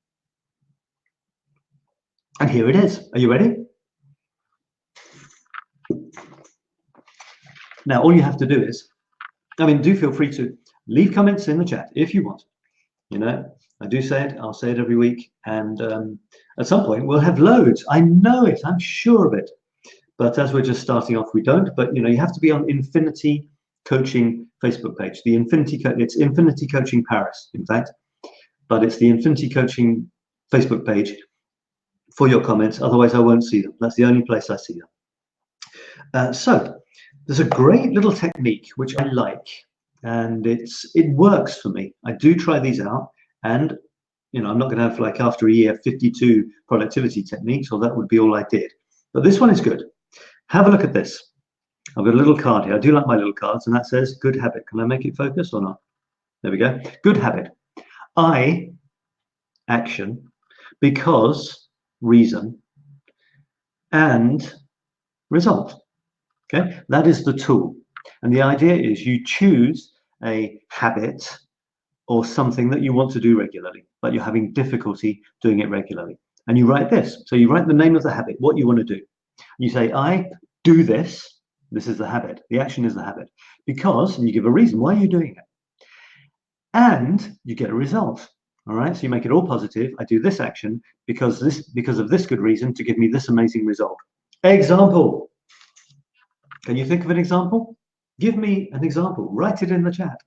And here it is. Are you ready? Now, all you have to do is, I mean, do feel free to leave comments in the chat if you want. You know, I do say it. I'll say it every week. And at some point, we'll have loads. I know it. I'm sure of it. But as we're just starting off, we don't. But, you know, you have to be on Infinity Coaching Facebook page. It's Infinity Coaching Paris, in fact. But it's the Infinity Coaching Facebook page for your comments. Otherwise, I won't see them. That's the only place I see them. So there's a great little technique which I like, and it works for me. I do try these out, and, you know, I'm not going to have, like, after a year 52 productivity techniques, or that would be all I did. But this one is good. Have a look at this. I've got a little card here. I do like my little cards, and that says good habit. Can I make it focus or not? There we go. Good habit. I, action, because, reason, and result. Okay, that is the tool. And the idea is you choose a habit or something that you want to do regularly, but you're having difficulty doing it regularly. And you write this. So you write the name of the habit, what you want to do. You say, I do this. This is the habit. The action is the habit. Because, and you give a reason, why are you doing it? And you get a result. All right, so you make it all positive. I do this action because of this good reason to give me this amazing result. Example. Can you think of an example? Give me an example. Write it in the chat.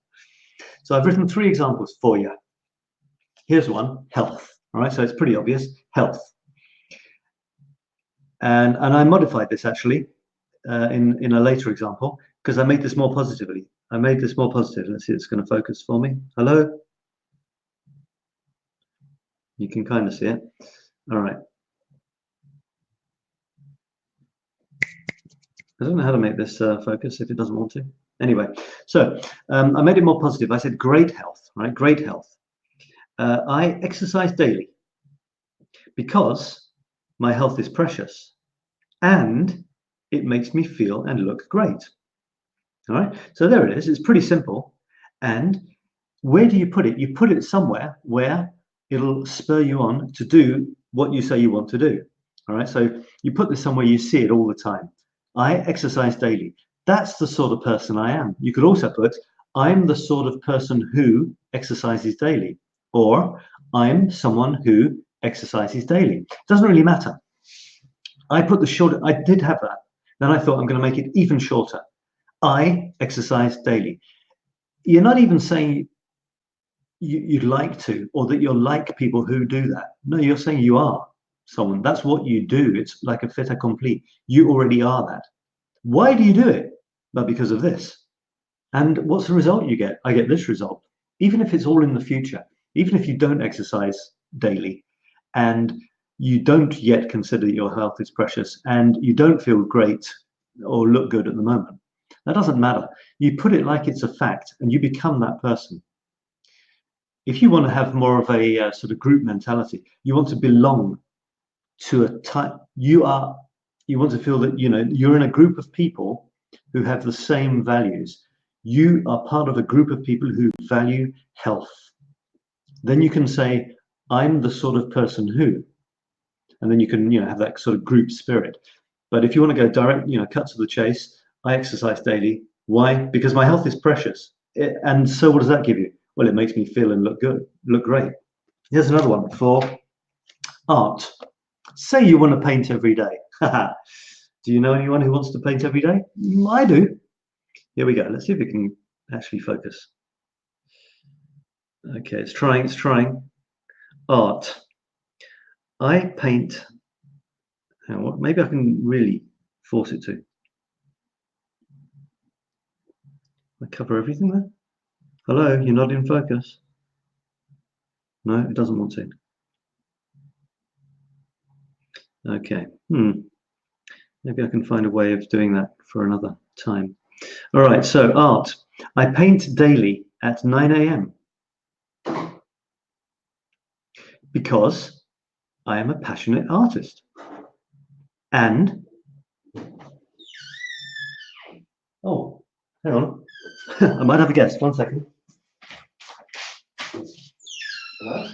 So I've written 3 examples for you. Here's one, health. All right, so it's pretty obvious, health. And I modified this actually in a later example because I made this more positively. I made this more positive. Let's see, it's going to focus for me. Hello? You can kind of see it. All right. I don't know how to make this focus if it doesn't want to. Anyway, so I made it more positive. I said great health, right? Great health. I exercise daily because my health is precious and it makes me feel and look great. All right, so there it is. It's pretty simple. And where do you put it? You put it somewhere where it'll spur you on to do what you say you want to do. All right, so you put this somewhere you see it all the time. I exercise daily. That's the sort of person I am. You could also put, I'm the sort of person who exercises daily, or I'm someone who exercises daily. It doesn't really matter. I put the shorter, I did have that. Then I thought I'm going to make it even shorter. I exercise daily. You're not even saying you'd like to, or that you're like people who do that. No, you're saying you are someone. That's what you do. It's like a fait accompli. You already are that. Why do you do it? Well, because of this. And what's the result you get? I get this result. Even if it's all in the future, even if you don't exercise daily and you don't yet consider your health is precious and you don't feel great or look good at the moment, that doesn't matter. You put it like it's a fact and you become that person. If you want to have more of a sort of group mentality, you want to belong to a type, you want to feel that, you know, you're in a group of people who have the same values. You are part of a group of people who value health. Then you can say, I'm the sort of person who, and then you can, you know, have that sort of group spirit. But if you want to go direct, you know, cut to the chase, I exercise daily. Why? Because my health is precious. And so what does that give you? Well, it makes me feel and look good, look great. Here's another one for art. Say you want to paint every day. Do you know anyone who wants to paint every day? I do. Here we go. Let's see if we can actually focus. Okay, it's trying, it's trying. Art. I paint. Maybe I can really force it to. I cover everything there. Hello, you're not in focus. No, it doesn't want to. Okay. Maybe I can find a way of doing that for another time. All right, so art. I paint daily at 9 a.m. because I am a passionate artist. And, oh, hang on. I might have a guess. 1 second. Hello?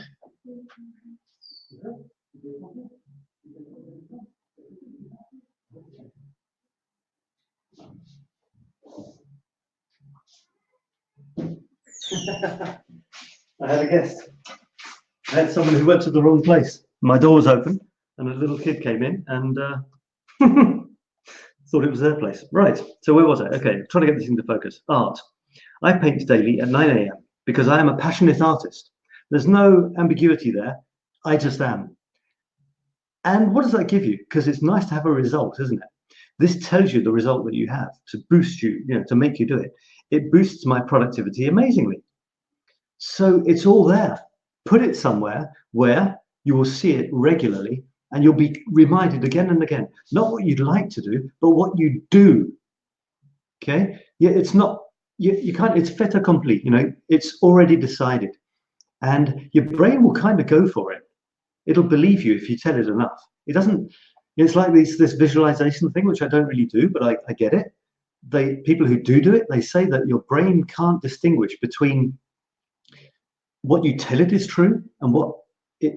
I had a guest. I had someone who went to the wrong place. My door was open and a little kid came in and thought it was their place. Right, so where was I? Okay, trying to get this into focus. Art. I paint daily at 9 a.m. because I am a passionate artist. There's no ambiguity there. I just am. And what does that give you? Because it's nice to have a result, isn't it? This tells you the result that you have to boost you, you know, to make you do it. It boosts my productivity amazingly. So it's all there. Put it somewhere where you will see it regularly and you'll be reminded again and again, not what you'd like to do, but what you do. Okay? Yeah, it's not, you can't, it's fait accompli, you know, it's already decided. And your brain will kind of go for it. It'll believe you if you tell it enough. It doesn't, it's like this visualization thing, which I don't really do, but I get it. People who do it, they say that your brain can't distinguish between what you tell it is true and what it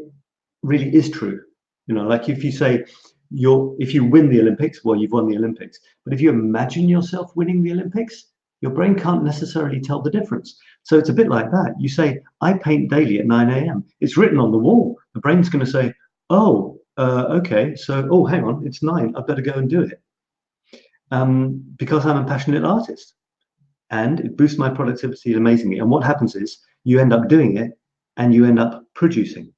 really is true. You know, like if you say if you win the Olympics, well, you've won the Olympics. But if you imagine yourself winning the Olympics, your brain can't necessarily tell the difference. So it's a bit like that. You say, I paint daily at 9 a.m. It's written on the wall. The brain's going to say, oh, okay, so, oh, hang on, it's 9. I better go and do it. Because I'm a passionate artist. And it boosts my productivity amazingly. And what happens is you end up doing it and you end up producing.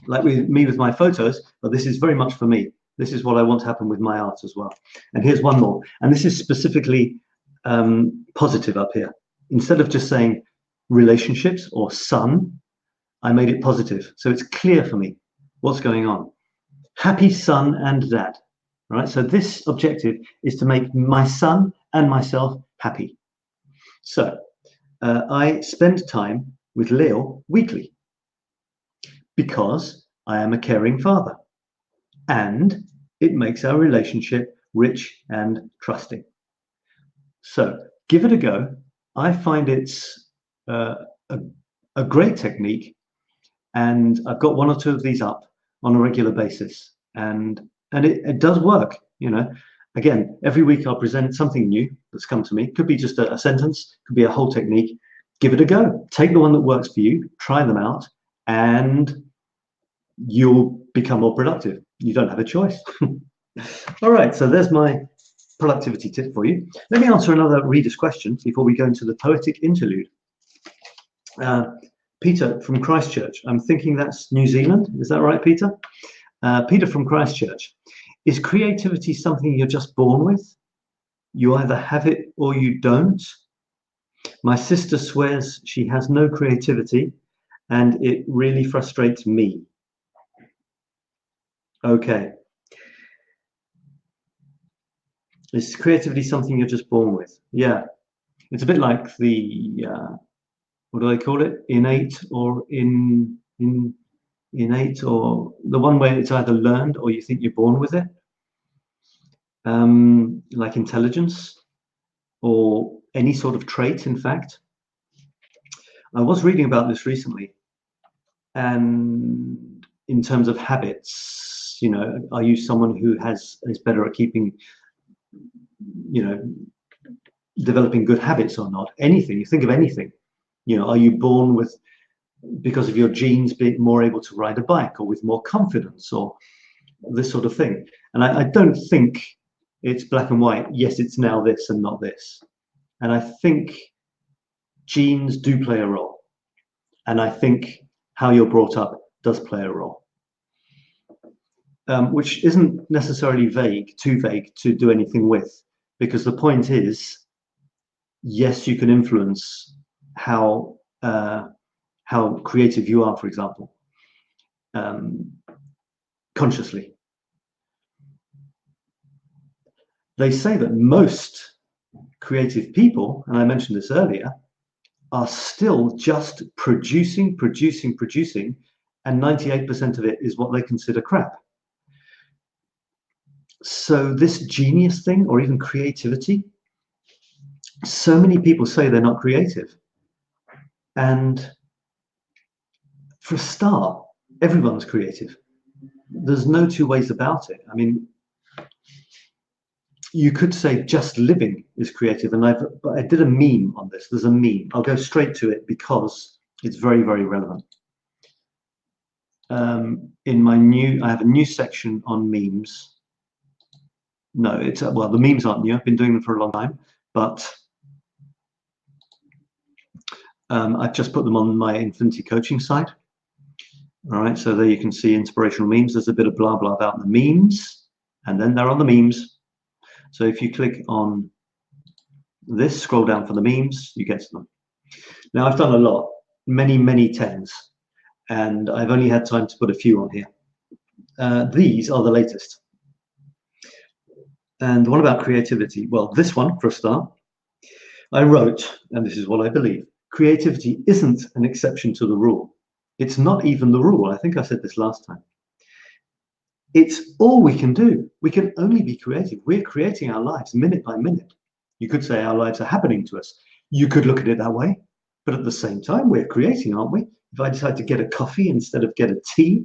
Like with me with my photos, but this is very much for me. This is what I want to happen with my art as well. And here's one more. And this is specifically positive up here. Instead of just saying relationships or son, I made it positive. So it's clear for me what's going on. Happy son and dad. Right? So this objective is to make my son and myself happy. So I spend time with Leo weekly because I am a caring father and it makes our relationship rich and trusting. So give it a go. I find it's a great technique, and I've got 1 or 2 of these up on a regular basis, and it does work. You know, again, every week I'll present something new that's come to me. Could be just a sentence, could be a whole technique. Give it a go. Take the one that works for you, try them out, and you'll become more productive. You don't have a choice. All right, so there's my productivity tip for you. Let me answer another reader's question before we go into the poetic interlude. Peter from Christchurch. I'm thinking that's New Zealand. Is that right, Peter? Peter from Christchurch. Is creativity something you're just born with? You either have it or you don't. My sister swears she has no creativity, and it really frustrates me. Okay. Is creativity something you're just born with? Yeah. It's a bit like the, what do they call it? Innate or innate, or the one where it's either learned or you think you're born with it. Like intelligence or any sort of trait, in fact. I was reading about this recently, and in terms of habits, you know, are you someone who is better at keeping, you know, developing good habits or not? Anything, you think of anything, you know, are you born with, because of your genes, being more able to ride a bike, or with more confidence, or this sort of thing? And I don't think it's black and white. Yes, it's now this and not this. And I think genes do play a role. And I think how you're brought up does play a role, which isn't necessarily too vague to do anything with, because the point is, yes, you can influence how creative you are, for example, consciously. They say that most creative people, and I mentioned this earlier, are still just producing, and 98% of it is what they consider crap. So this genius thing, or even creativity, so many people say they're not creative. And for a start, everyone's creative. There's no two ways about it. I mean, you could say just living is creative, and I did a meme on this. There's a meme. I'll go straight to it because it's very, very relevant. I have a new section on memes. No, it's well, the memes aren't new. I've been doing them for a long time, but I've just put them on my Infinity Coaching site. All right, so there you can see inspirational memes. There's a bit of blah blah about the memes, and then they're on the memes. So if you click on this, scroll down for the memes, you get to them. Now, I've done a lot, many tens, and I've only had time to put a few on here. These are the latest. And the one about creativity, well, this one, for a start, I wrote, and this is what I believe: creativity isn't an exception to the rule. It's not even the rule. I think I said this last time. It's all we can do. We can only be creative. We're creating our lives minute by minute. You could say our lives are happening to us. You could look at it that way. But at the same time, we're creating, aren't we? If I decide to get a coffee instead of get a tea,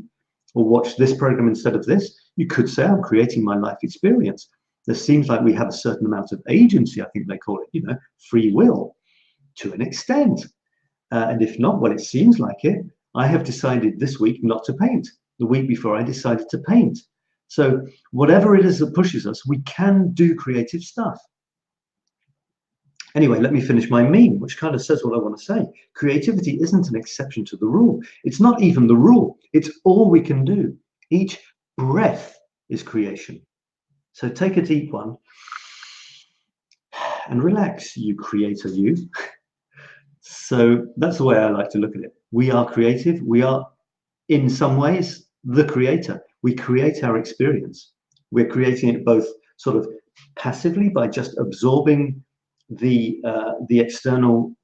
or watch this program instead of this, you could say I'm creating my life experience. There seems like we have a certain amount of agency, I think they call it, you know, free will, to an extent. And if not, well, it seems like it. I have decided this week not to paint. The week before, I decided to paint. So whatever it is that pushes us, we can do creative stuff. Anyway, let me finish my meme, which kind of says what I want to say. Creativity isn't an exception to the rule. It's not even the rule. It's all we can do. Each breath is creation. So take a deep one and relax, you creator, you. So that's the way I like to look at it. We are creative. We are, in some ways, the creator. We create our experience. We're creating it both sort of passively by just absorbing the external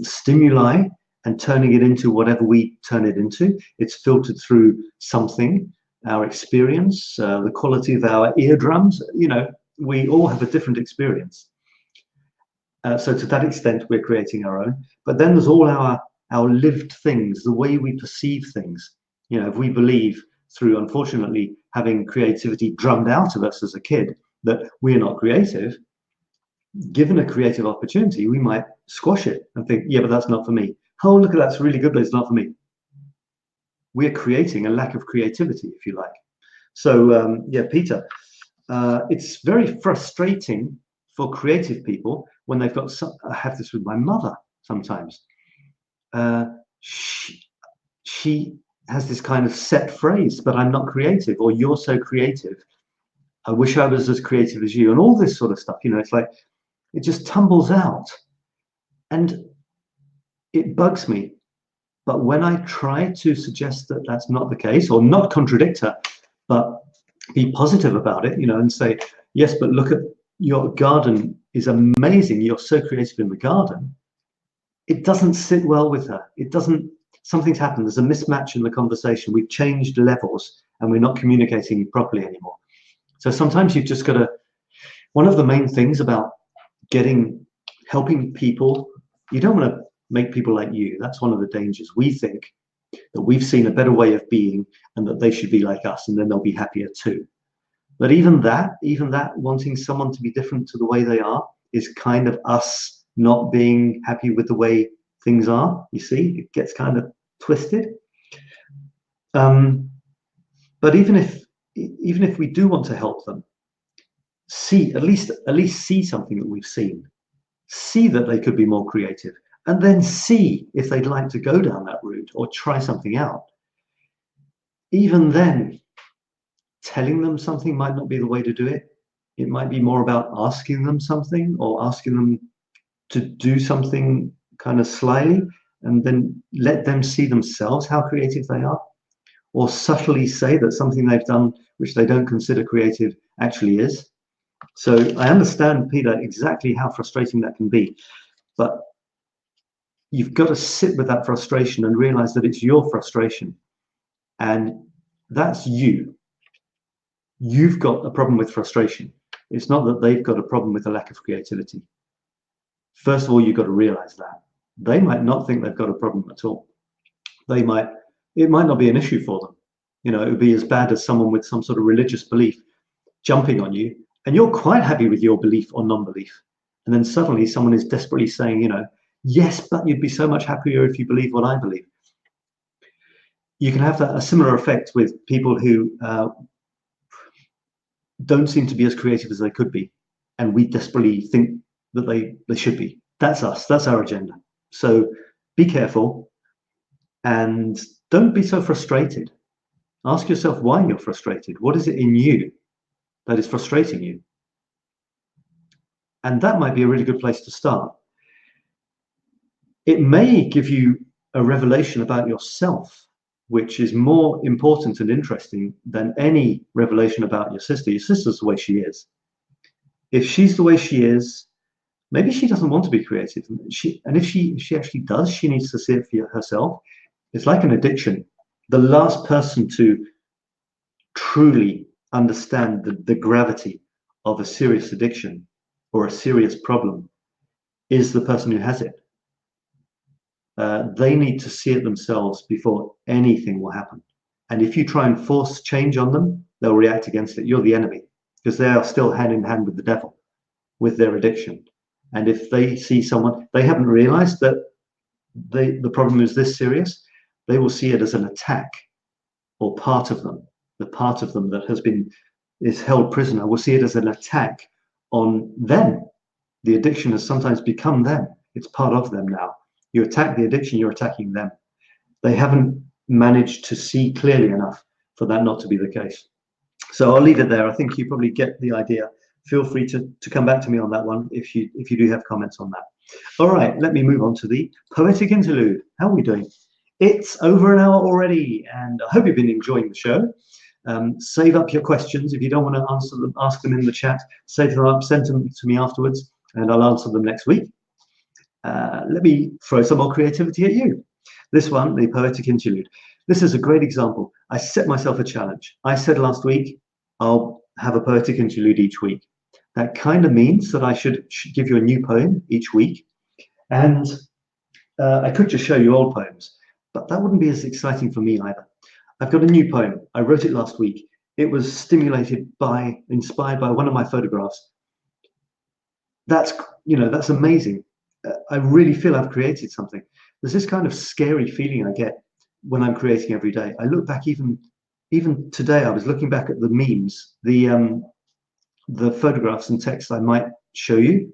stimuli and turning it into whatever we turn it into. It's filtered through something, our experience, the quality of our eardrums. You know, we all have a different experience. So to that extent, we're creating our own. But then there's all our lived things, the way we perceive things. You know, if we believe through, unfortunately, having creativity drummed out of us as a kid, that we're not creative, given a creative opportunity, we might squash it and think, yeah, but that's not for me. Oh, look at that, it's really good, but it's not for me. We're creating a lack of creativity, if you like. So, yeah, Peter, it's very frustrating for creative people when they've got I have this with my mother sometimes. she has this kind of set phrase, but I'm not creative, or you're so creative. I wish I was as creative as you, and all this sort of stuff. You know, it's like it just tumbles out, and it bugs me. But when I try to suggest that that's not the case, or not contradict her, but be positive about it, you know, and say, yes, but look at your garden is amazing. You're so creative in the garden. It doesn't sit well with her. It doesn't, something's happened. There's a mismatch in the conversation. We've changed levels and we're not communicating properly anymore. So sometimes you've just got to, one of the main things about helping people, you don't want to make people like you. That's one of the dangers. We think that we've seen a better way of being and that they should be like us, and then they'll be happier too. But even that, wanting someone to be different to the way they are is kind of us not being happy with the way things are. You see, it gets kind of twisted. But even if we do want to help them, at least see something that we've seen, see that they could be more creative, and then see if they'd like to go down that route or try something out. Even then, telling them something might not be the way to do it. It might be more about asking them something, or asking them to do something kind of slyly, and then let them see themselves how creative they are, or subtly say that something they've done which they don't consider creative actually is. So I understand, Peter, exactly how frustrating that can be, but you've got to sit with that frustration and realize that it's your frustration, and that's you. You've got a problem with frustration. It's not that they've got a problem with a lack of creativity. First of all, you've got to realize that. They might not think they've got a problem at all. It might not be an issue for them. You know, it would be as bad as someone with some sort of religious belief jumping on you, and you're quite happy with your belief or non-belief. And then suddenly someone is desperately saying, you know, yes, but you'd be so much happier if you believe what I believe. You can have a similar effect with people who don't seem to be as creative as they could be, and we desperately think that they should be. That's us. That's our agenda. So be careful and don't be so frustrated. Ask yourself why you're frustrated. What is it in you that is frustrating you? And that might be a really good place to start. It may give you a revelation about yourself, which is more important and interesting than any revelation about your sister. Your sister's the way she is. If she's the way she is, maybe she doesn't want to be creative. And if she actually does, she needs to see it for herself. It's like an addiction. The last person to truly understand the gravity of a serious addiction or a serious problem is the person who has it. They need to see it themselves before anything will happen. And if you try and force change on them, they'll react against it. You're the enemy, because they are still hand in hand with the devil, with their addiction. And if they see someone, they haven't realized that the problem is this serious, they will see it as an attack, or part of them, the part of them that is held prisoner, will see it as an attack on them. The addiction has sometimes become them. It's part of them now. You attack the addiction, you're attacking them. They haven't managed to see clearly enough for that not to be the case. So I'll leave it there. I think you probably get the idea. Feel free to come back to me on that one if you do have comments on that. All right, let me move on to the poetic interlude. How are we doing? It's over an hour already, and I hope you've been enjoying the show. Save up your questions. If you don't want to answer them, ask them in the chat. Save them up, send them to me afterwards, and I'll answer them next week. Let me throw some more creativity at you. This one, the poetic interlude. This is a great example. I set myself a challenge. I said last week, I'll have a poetic interlude each week. That kind of means that I should give you a new poem each week. And I could just show you old poems, but that wouldn't be as exciting for me either. I've got a new poem. I wrote it last week. It was inspired by one of my photographs. That's amazing. I really feel I've created something. There's this kind of scary feeling I get when I'm creating every day. I look back, even today, I was looking back at the memes, the photographs and text I might show you.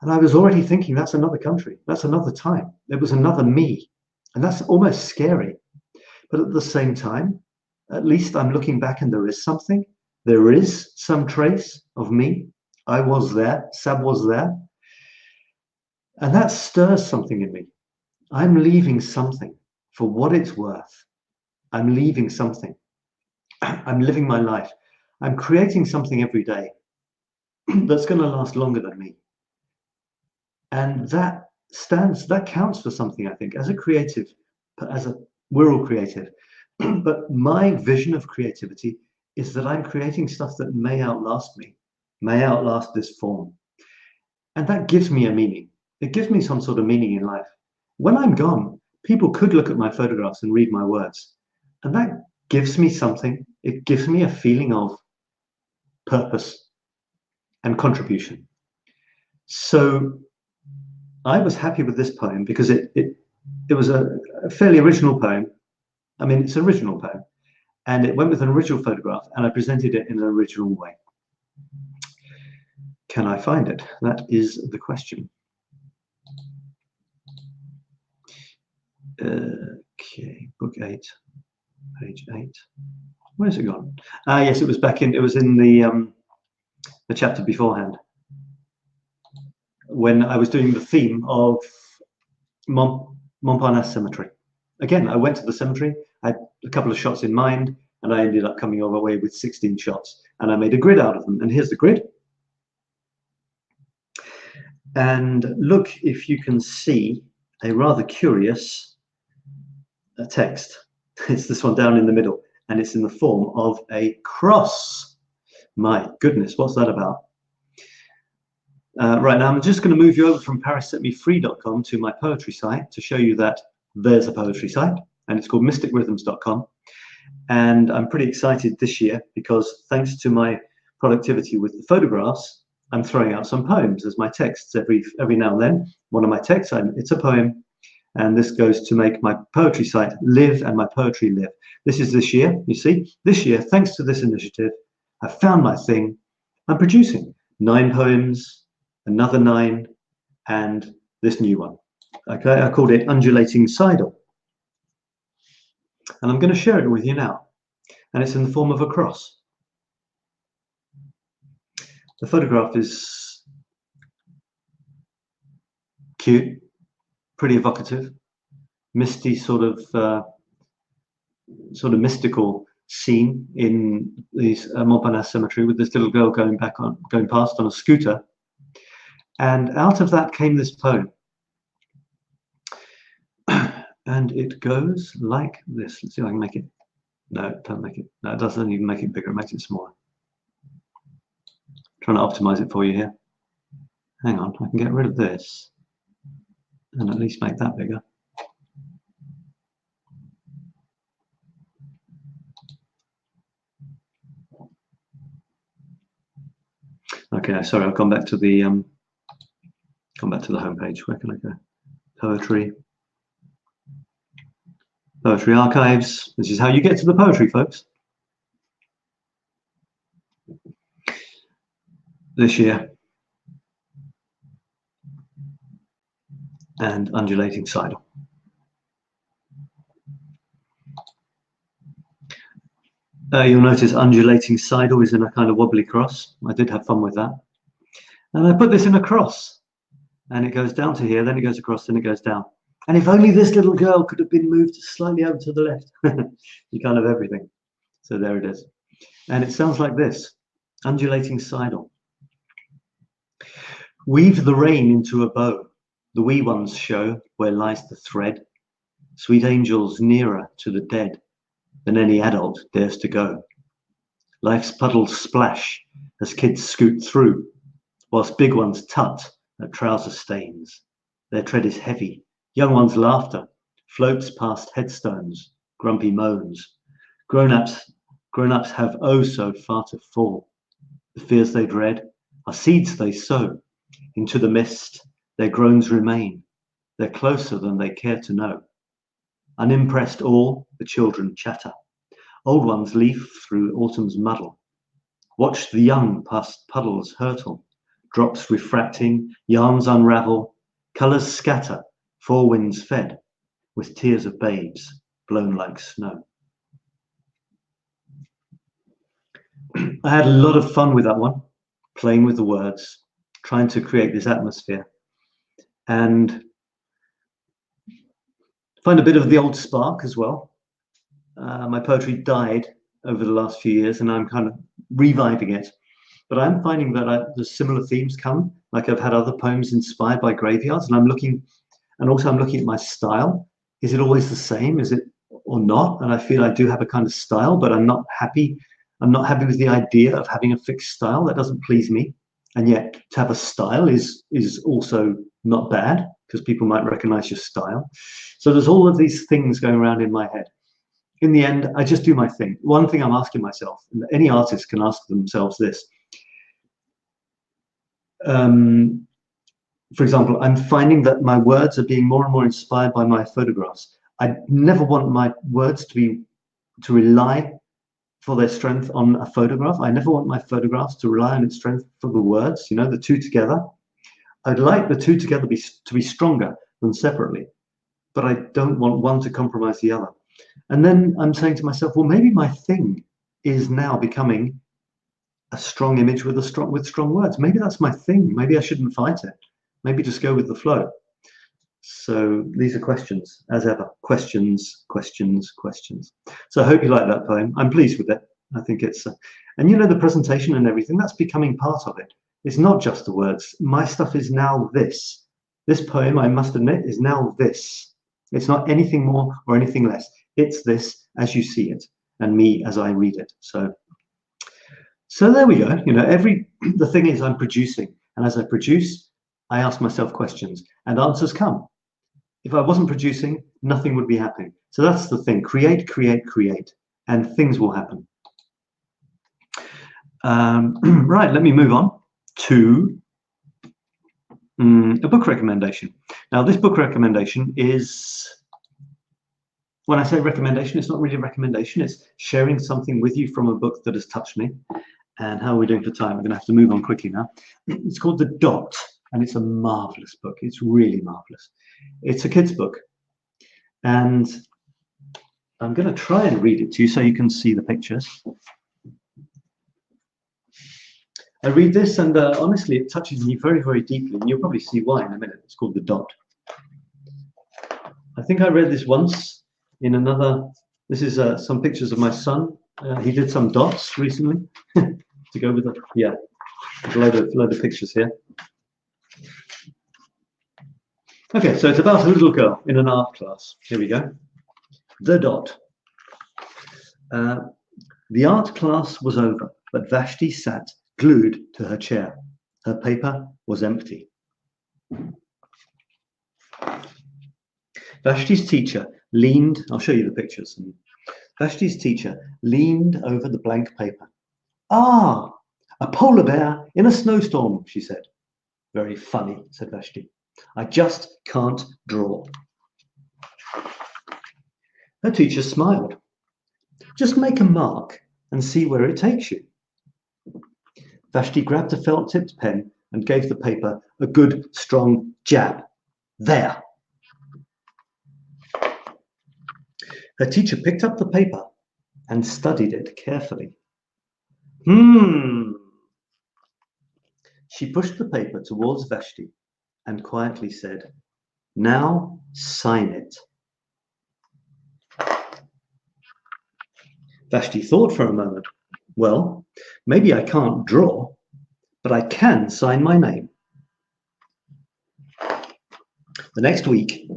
And I was already thinking, that's another country, that's another time, it was another me. And that's almost scary. But at the same time, at least I'm looking back and there is something. There is some trace of me. I was there, Sab was there. And that stirs something in me. I'm leaving something for what it's worth. I'm leaving something. I'm living my life. I'm creating something every day that's going to last longer than me. And that counts for something, I think, as a creative, we're all creative. But my vision of creativity is that I'm creating stuff that may outlast me, may outlast this form. And that gives me a meaning. It gives me some sort of meaning in life. When I'm gone, people could look at my photographs and read my words. And that gives me something. It gives me a feeling of purpose and contribution. So I was happy with this poem because it was a fairly original poem. I mean, it's an original poem. And it went with an original photograph, and I presented it in an original way. Can I find it? That is the question. Okay, book 8, page 8. Where's it gone? Yes, it was in the chapter beforehand, when I was doing the theme of Montparnasse Cemetery. Again, I went to the cemetery, I had a couple of shots in mind, and I ended up coming all the way with 16 shots, and I made a grid out of them. And here's the grid. And look if you can see a rather curious text. It's this one down in the middle, and it's in the form of a cross. My goodness, what's that about? Right, now I'm just going to move you over from parissetmefree.com to my poetry site to show you that there's a poetry site, and it's called mysticrhythms.com. And I'm pretty excited this year because thanks to my productivity with the photographs, I'm throwing out some poems as my texts every now and then. One of my texts, it's a poem, and this goes to make my poetry site live and my poetry live. This is this year, you see. This year, thanks to this initiative, I found my thing. I'm producing 9 poems, another 9, and this new one. Okay, I called it Undulating 𝗖𝗿𝗄. And I'm going to share it with you now. And it's in the form of a cross. The photograph is cute, pretty evocative, misty sort of mystical scene in the Montparnasse Cemetery with this little girl going past on a scooter. And out of that came this poem. And it goes like this. Let's see if I can make it. No, it doesn't make it. No, it doesn't even make it bigger. It makes it smaller. Trying to optimize it for you here. Hang on, I can get rid of this and at least make that bigger. Okay, sorry, I've gone back to the homepage. Where can I go? Poetry archives. This is how you get to the poetry, folks. This year. And Undulating 𝗖𝗿𝗄. You'll notice Undulating 𝗖𝗿𝗄 is in a kind of wobbly cross. I did have fun with that. And I put this in a cross. And it goes down to here, then it goes across, then it goes down. And if only this little girl could have been moved slightly over to the left. You can't have everything. So there it is. And it sounds like this. Undulating 𝗖𝗿𝗄. Weave the rain into a bow. The wee ones show where lies the thread. Sweet angels nearer to the dead than any adult dares to go. Life's puddles splash as kids scoot through, whilst big ones tut at trouser stains. Their tread is heavy. Young ones' laughter floats past headstones, grumpy moans. Grown-ups have oh so far to fall. The fears they dread are seeds they sow. Into the mist their groans remain. They're closer than they care to know. Unimpressed all, the children chatter. Old ones leaf through autumn's muddle. Watch the young past puddles hurtle. drops refracting, yarns unravel, colours scatter, four winds fed, with tears of babes blown like snow. I had a lot of fun with that one, playing with the words, trying to create this atmosphere, and find a bit of the old spark as well. My poetry died over the last few years, and I'm kind of reviving it. But I'm finding that the similar themes come, like I've had other poems inspired by graveyards, and I'm looking at my style. Is it always the same? Is it or not? And I feel I do have a kind of style, but I'm not happy. I'm not happy with the idea of having a fixed style. That doesn't please me. And yet to have a style is also not bad, because people might recognize your style. So there's all of these things going around in my head. In the end, I just do my thing. One thing I'm asking myself, and any artist can ask themselves this. For example, I'm finding that my words are being more and more inspired by my photographs. I never want my words to rely for their strength on a photograph. I never want my photographs to rely on its strength for the words, you know, the two together. I'd like the two together to be stronger than separately, but I don't want one to compromise the other. And then I'm saying to myself, well, maybe my thing is now becoming a strong image with strong words. Maybe that's my thing. Maybe I shouldn't fight it. Maybe just go with the flow. So these are questions, as ever. Questions, questions, questions. So I hope you like that poem. I'm pleased with it. I think it's, and you know, the presentation and everything, that's becoming part of it. It's not just the words. My stuff is now this. This poem, I must admit, is now this. It's not anything more or anything less. It's this as you see it, and me as I read it. So there we go. You know, the thing is, I'm producing, and as I produce, I ask myself questions, and answers come. If I wasn't producing, nothing would be happening. So that's the thing: create, create, create, and things will happen. Right, let me move on to a book recommendation. Now, this book recommendation is, when I say recommendation, it's not really a recommendation. It's sharing something with you from a book that has touched me. And how are we doing for time? We're going to have to move on quickly now. It's called The Dot, and it's a marvelous book. It's really marvelous. It's a kid's book, and I'm going to try and read it to you so you can see the pictures. I read this, and honestly, it touches me very, very deeply, and you'll probably see why in a minute. It's called The Dot. I think I read this once in another. This is some pictures of my son. He did some dots recently to go with it. Yeah, there's a load of pictures here. Okay, so it's about a little girl in an art class. Here we go. The Dot. The art class was over, but Vashti sat glued to her chair. Her paper was empty. Vashti's teacher leaned, I'll show you the pictures. Vashti's teacher leaned over the blank paper. Ah, a polar bear in a snowstorm, she said. Very funny, said Vashti. I just can't draw. Her teacher smiled. Just make a mark and see where it takes you. Vashti grabbed a felt-tipped pen and gave the paper a good, strong jab. There. Her teacher picked up the paper and studied it carefully. She pushed the paper towards Vashti and quietly said, now sign it. Vashti thought for a moment. Well, maybe I can't draw, but I can sign my name. The next week,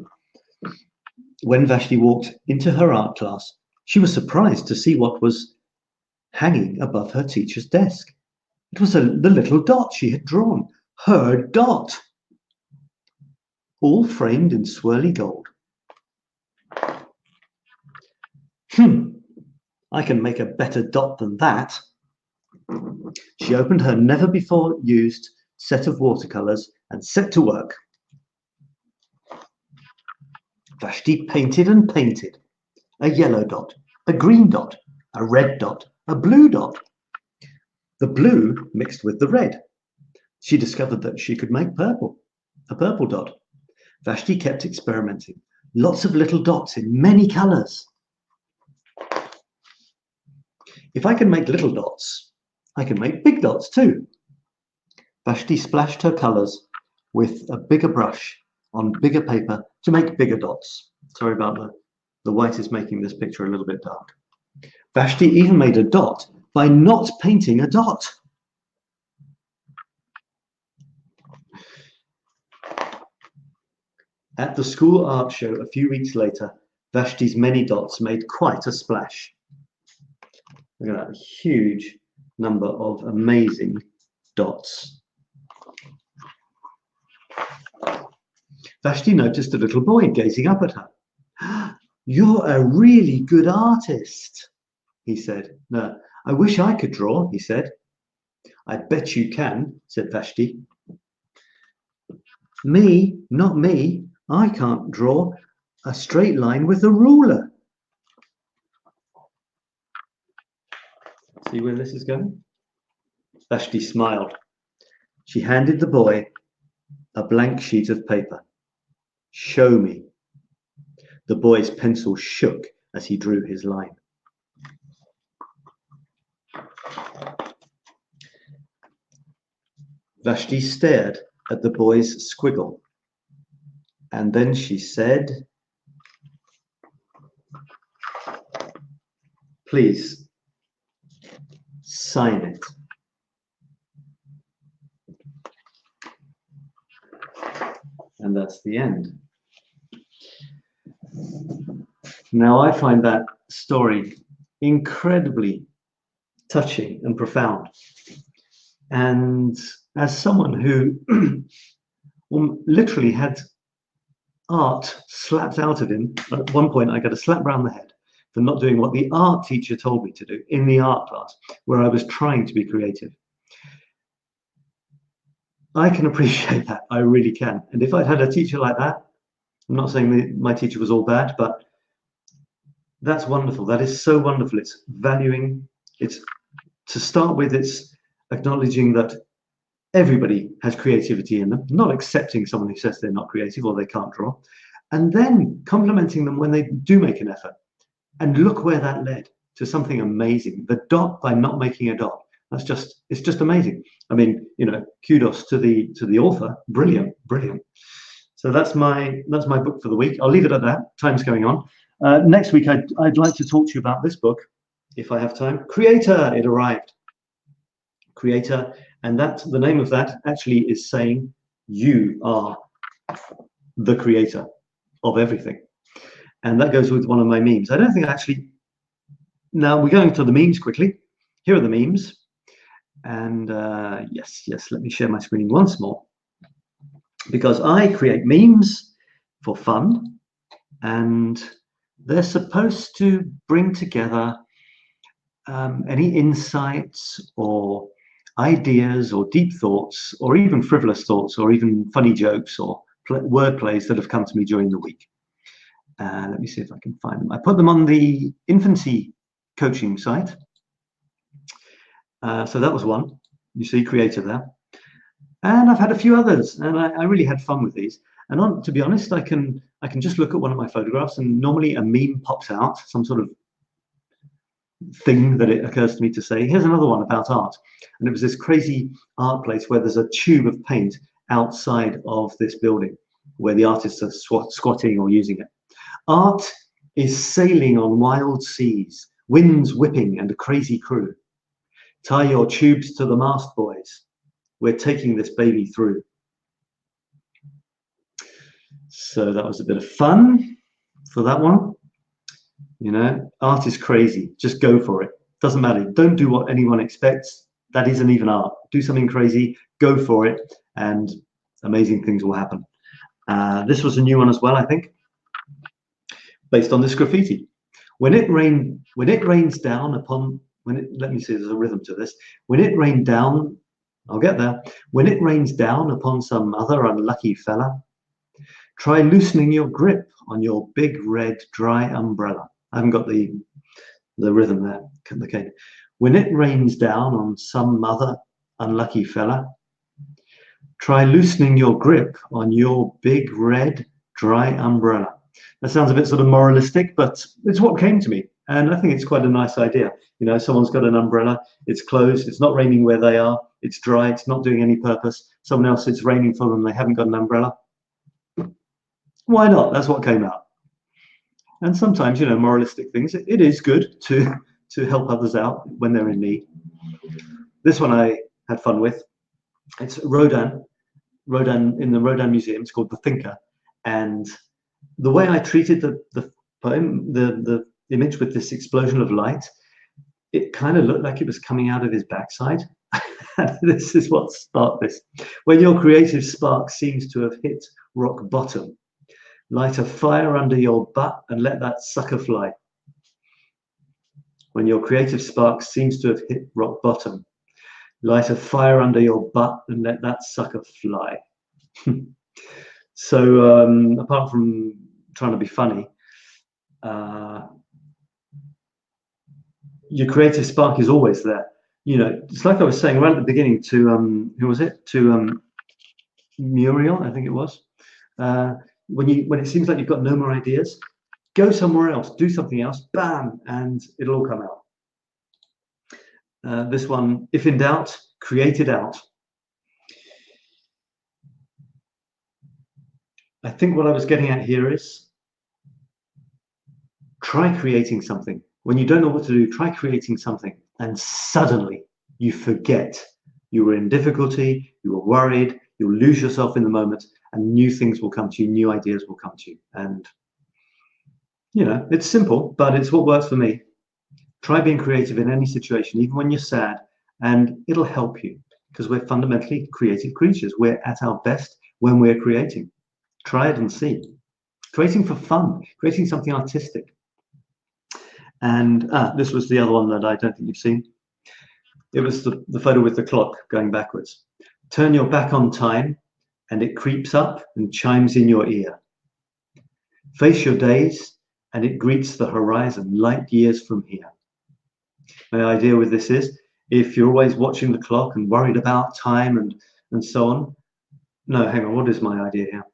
when Vashti walked into her art class, she was surprised to see what was hanging above her teacher's desk. It was the little dot she had drawn, her dot, all framed in swirly gold. I can make a better dot than that. She opened her never-before-used set of watercolors and set to work. Vashti painted and painted. A yellow dot, a green dot, a red dot, a blue dot. The blue mixed with the red. She discovered that she could make purple, a purple dot. Vashti kept experimenting. Lots of little dots in many colors. If I can make little dots, I can make big dots too. Vashti splashed her colors with a bigger brush on bigger paper to make bigger dots. Sorry about the white is making this picture a little bit dark. Vashti even made a dot by not painting a dot. At the school art show a few weeks later, Vashti's many dots made quite a splash. Look at that huge number of amazing dots. Vashti noticed a little boy gazing up at her. "You're a really good artist," he said. "No, I wish I could draw," he said. "I bet you can," said Vashti. "Me, not me. I can't draw a straight line with a ruler." See where this is going? Vashti smiled. She handed the boy a blank sheet of paper. "Show me." The boy's pencil shook as he drew his line. Vashti stared at the boy's squiggle, and then she said, "Please, sign it." And that's the end. Now, I find that story incredibly touching and profound. And as someone who literally had art slapped out of him, at one point I got a slap round the head for not doing what the art teacher told me to do in the art class, where I was trying to be creative. I can appreciate that, I really can. And if I'd had a teacher like that, I'm not saying that my teacher was all bad, but that's wonderful. That is so wonderful. It's valuing, it's, to start with, it's acknowledging that everybody has creativity in them, not accepting someone who says they're not creative or they can't draw, and then complimenting them when they do make an effort. And look where that led, to something amazing. The dot by not making a dot. That's just, it's just amazing. I mean, you know, kudos to the author. Brilliant, brilliant. So that's my book for the week. I'll leave it at that. Time's going on. Next week, I'd like to talk to you about this book, if I have time. Creator, it arrived. Creator, and that the name of that actually is saying you are the creator of everything. And that goes with one of my memes. I don't think actually. Now we're going to the memes quickly. Here are the memes. And yes, let me share my screen once more, because I create memes for fun, and they're supposed to bring together any insights or ideas or deep thoughts or even frivolous thoughts or even funny jokes or word plays that have come to me during the week. Let me see if I can find them. I put them on the infancy coaching site. So that was one. You see Creator there. And I've had a few others, and I really had fun with these. And to be honest, I can just look at one of my photographs, and normally a meme pops out, some sort of thing that it occurs to me to say. Here's another one about art. And it was this crazy art place where there's a tube of paint outside of this building where the artists are squatting or using it. Art is sailing on wild seas, winds whipping and a crazy crew. Tie your tubes to the mast, boys. We're taking this baby through. So that was a bit of fun for that one. You know, art is crazy. Just go for it. Doesn't matter. Don't do what anyone expects. That isn't even art. Do something crazy. Go for it, and amazing things will happen. This was a new one as well, I think, based on this graffiti. When it rains down upon. Let me see, there's a rhythm to this. When it rained down, I'll get there. When it rains down upon some other unlucky fella, try loosening your grip on your big red dry umbrella. I haven't got the rhythm there. Okay. When it rains down on some other unlucky fella, Try loosening your grip on your big red dry umbrella. That sounds a bit sort of moralistic, but it's what came to me. And I think it's quite a nice idea. You know, someone's got an umbrella, it's closed, it's not raining where they are, it's dry, it's not doing any purpose. Someone else, it's raining for them, they haven't got an umbrella. Why not? That's what came out. And sometimes, you know, moralistic things, it is good to help others out when they're in need. This one I had fun with. It's Rodin in the Rodin Museum. It's called The Thinker. And the way I treated the poem, the image with this explosion of light, it kind of looked like it was coming out of his backside. And this is what sparked this. When your creative spark seems to have hit rock bottom, light a fire under your butt and let that sucker fly. When your creative spark seems to have hit rock bottom, light a fire under your butt and let that sucker fly. So apart from trying to be funny, your creative spark is always there. You know, it's like I was saying right at the beginning to who was it? To Muriel, I think it was. When it seems like you've got no more ideas, go somewhere else, do something else, bam, and it'll all come out. This one, if in doubt, create it out. I think what I was getting at here is try creating something. When you don't know what to do, try creating something, and suddenly you forget you were in difficulty, you were worried, you'll lose yourself in the moment, and new things will come to you, new ideas will come to you. And, you know, it's simple, but it's what works for me. Try being creative in any situation, even when you're sad, and it'll help you, because we're fundamentally creative creatures. We're at our best when we're creating. Try it and see. Creating for fun, creating something artistic. And this was the other one that I don't think you've seen. It was the photo with the clock going backwards. Turn your back on time, and it creeps up and chimes in your ear. Face your days, and it greets the horizon light years from here. My idea with this is, if you're always watching the clock and worried about time and so on, no, hang on, what is my idea here?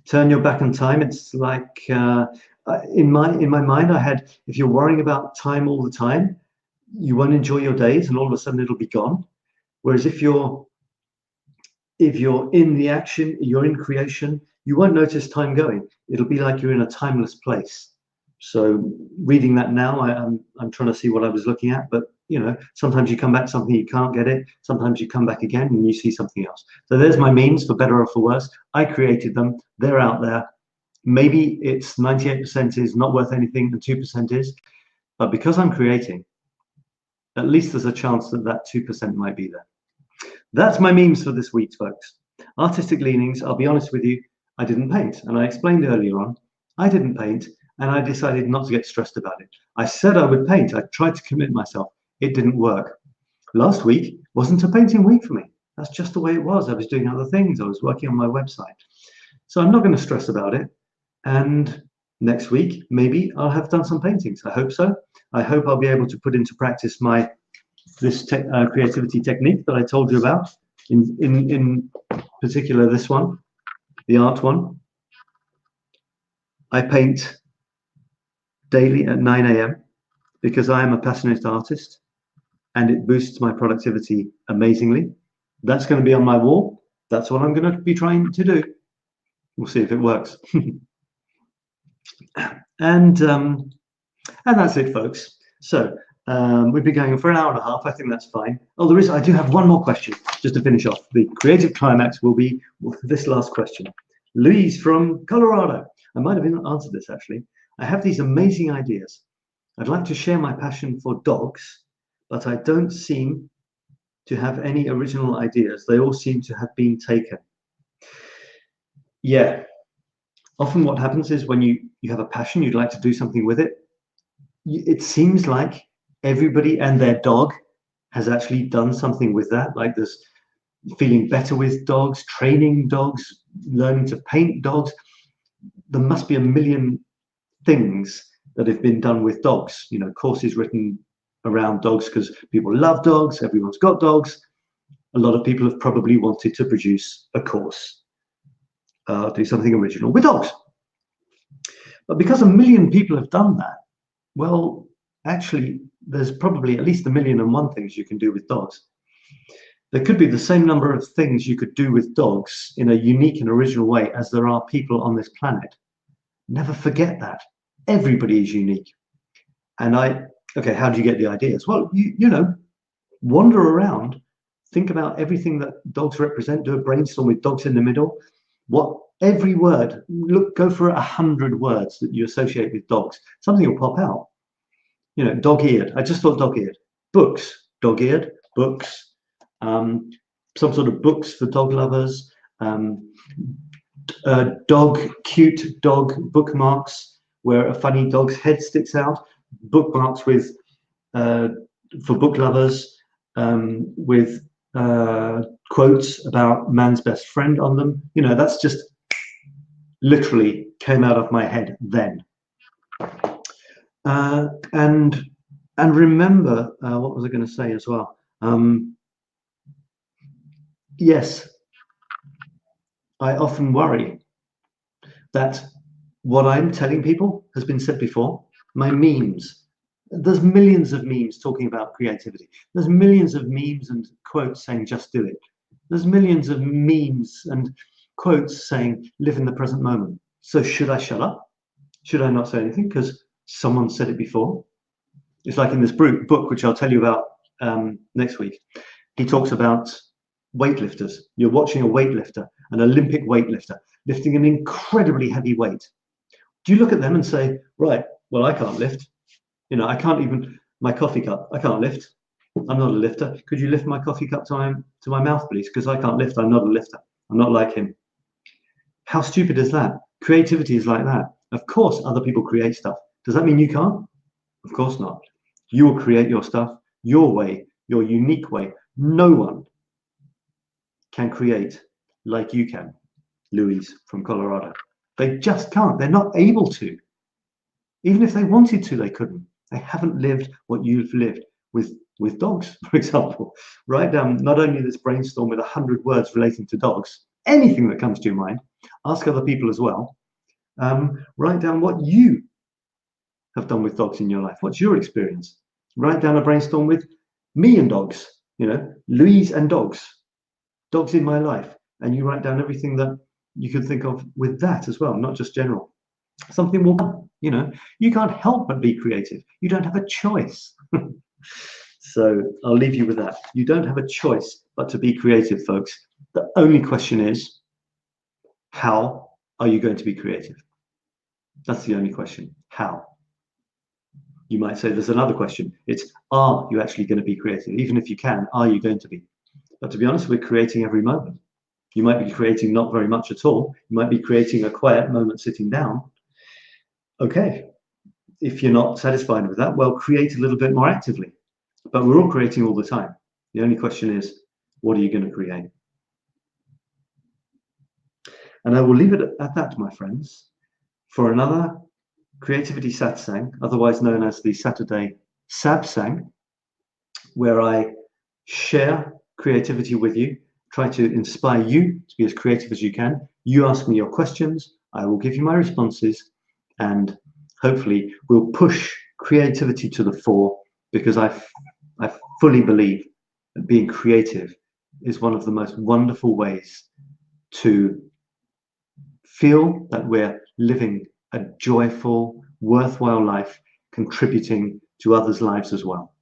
Turn your back on time. It's like in my mind, I had, if you're worrying about time all the time, you won't enjoy your days, and all of a sudden it'll be gone. Whereas if you're in the action, you're in creation, you won't notice time going. It'll be like you're in a timeless place. So reading that now, I'm trying to see what I was looking at, but you know, sometimes you come back to something, you can't get it. Sometimes you come back again and you see something else. So there's my memes, for better or for worse. I created them. They're out there. Maybe it's 98% is not worth anything and 2% is, but because I'm creating, at least there's a chance that that 2% might be there. That's my memes for this week, folks. Artistic leanings, I'll be honest with you, I didn't paint. And I explained earlier on, I didn't paint, and I decided not to get stressed about it. I said I would paint. I tried to commit myself. It didn't work. Last week wasn't a painting week for me. That's just the way it was. I was doing other things. I was working on my website. So I'm not going to stress about it. And next week, maybe I'll have done some paintings. I hope so. I hope I'll be able to put into practice this creativity technique that I told you about. In particular, this one, the art one. I paint daily at 9 a.m. because I am a passionate artist, and it boosts my productivity amazingly. That's going to be on my wall. That's what I'm going to be trying to do. We'll see if it works. And that's it, folks. So we've been going for an hour and a half. I think that's fine. Oh, I do have one more question just to finish off. The creative climax will be this last question. Louise from Colorado. I might have answered this actually. I have these amazing ideas. I'd like to share my passion for dogs, but I don't seem to have any original ideas. They all seem to have been taken. Yeah. Often what happens is when you have a passion, you'd like to do something with it. It seems like everybody and their dog has actually done something with that. Like there's feeling better with dogs, training dogs, learning to paint dogs. There must be a million things that have been done with dogs, you know, courses written around dogs because people love dogs, everyone's got dogs. A lot of people have probably wanted to produce a course, do something original with dogs. But because 1 million people have done that, well, actually, there's probably at least 1,000,001 things you can do with dogs. There could be the same number of things you could do with dogs in a unique and original way as there are people on this planet. Never forget that. Everybody is unique. And okay, how do you get the ideas? Well, you know, wander around, think about everything that dogs represent, do a brainstorm with dogs in the middle. Every word, go for 100 words that you associate with dogs. Something will pop out. You know, dog-eared. I just thought dog-eared. Books, dog-eared, books. Some sort of books for dog lovers. Cute dog bookmarks where a funny dog's head sticks out. Bookmarks with for book lovers with quotes about man's best friend on them. You know, that's just literally came out of my head then. And remember, what was I going to say as well? Yes, I often worry that what I'm telling people has been said before. My memes, there's millions of memes talking about creativity. There's millions of memes and quotes saying just do it. There's millions of memes and quotes saying live in the present moment. So should I shut up? Should I not say anything because someone said it before? It's like in this book, which I'll tell you about next week. He talks about weightlifters. You're watching a weightlifter, an Olympic weightlifter, lifting an incredibly heavy weight. Do you look at them and say, right, well, I can't lift. You know, I can't even, my coffee cup, I can't lift. I'm not a lifter. Could you lift my coffee cup to my mouth, please? Because I can't lift. I'm not a lifter. I'm not like him. How stupid is that? Creativity is like that. Of course, other people create stuff. Does that mean you can't? Of course not. You will create your stuff your way, your unique way. No one can create like you can, Louise from Colorado. They just can't. They're not able to. Even if they wanted to, they couldn't. They haven't lived what you've lived with dogs, for example. Write down not only this brainstorm with 100 words relating to dogs, anything that comes to your mind, ask other people as well. Write down what you have done with dogs in your life. What's your experience? Write down a brainstorm with me and dogs, you know, Louise and dogs in my life. And you write down everything that you could think of with that as well, not just general. Something will come, you know. You can't help but be creative. You don't have a choice. So I'll leave you with that. You don't have a choice but to be creative, folks. The only question is, how are you going to be creative? That's the only question. How? You might say there's another question. It's, are you actually going to be creative? Even if you can, are you going to be? But to be honest, we're creating every moment. You might be creating not very much at all. You might be creating a quiet moment sitting down. Okay. If you're not satisfied with that, well, create a little bit more actively. But we're all creating all the time. The only question is, what are you going to create? And I will leave it at that, my friends, for another Creativity Satsang, otherwise known as the Saturday SATSANG, where I share creativity with you, try to inspire you to be as creative as you can. You ask me your questions, I will give you my responses, and hopefully we'll push creativity to the fore, because I fully believe that being creative is one of the most wonderful ways to feel that we're living a joyful, worthwhile life, contributing to others' lives as well.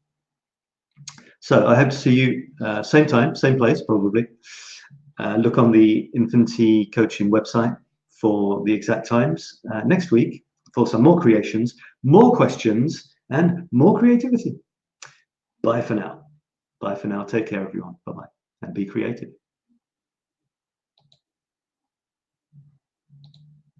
So I hope to see you same time, same place, probably. Look on the 𝗦𝗯 coaching website for the exact times next week for some more creations, more questions, and more creativity. Bye for now. Bye for now. Take care, everyone. Bye-bye. And be creative.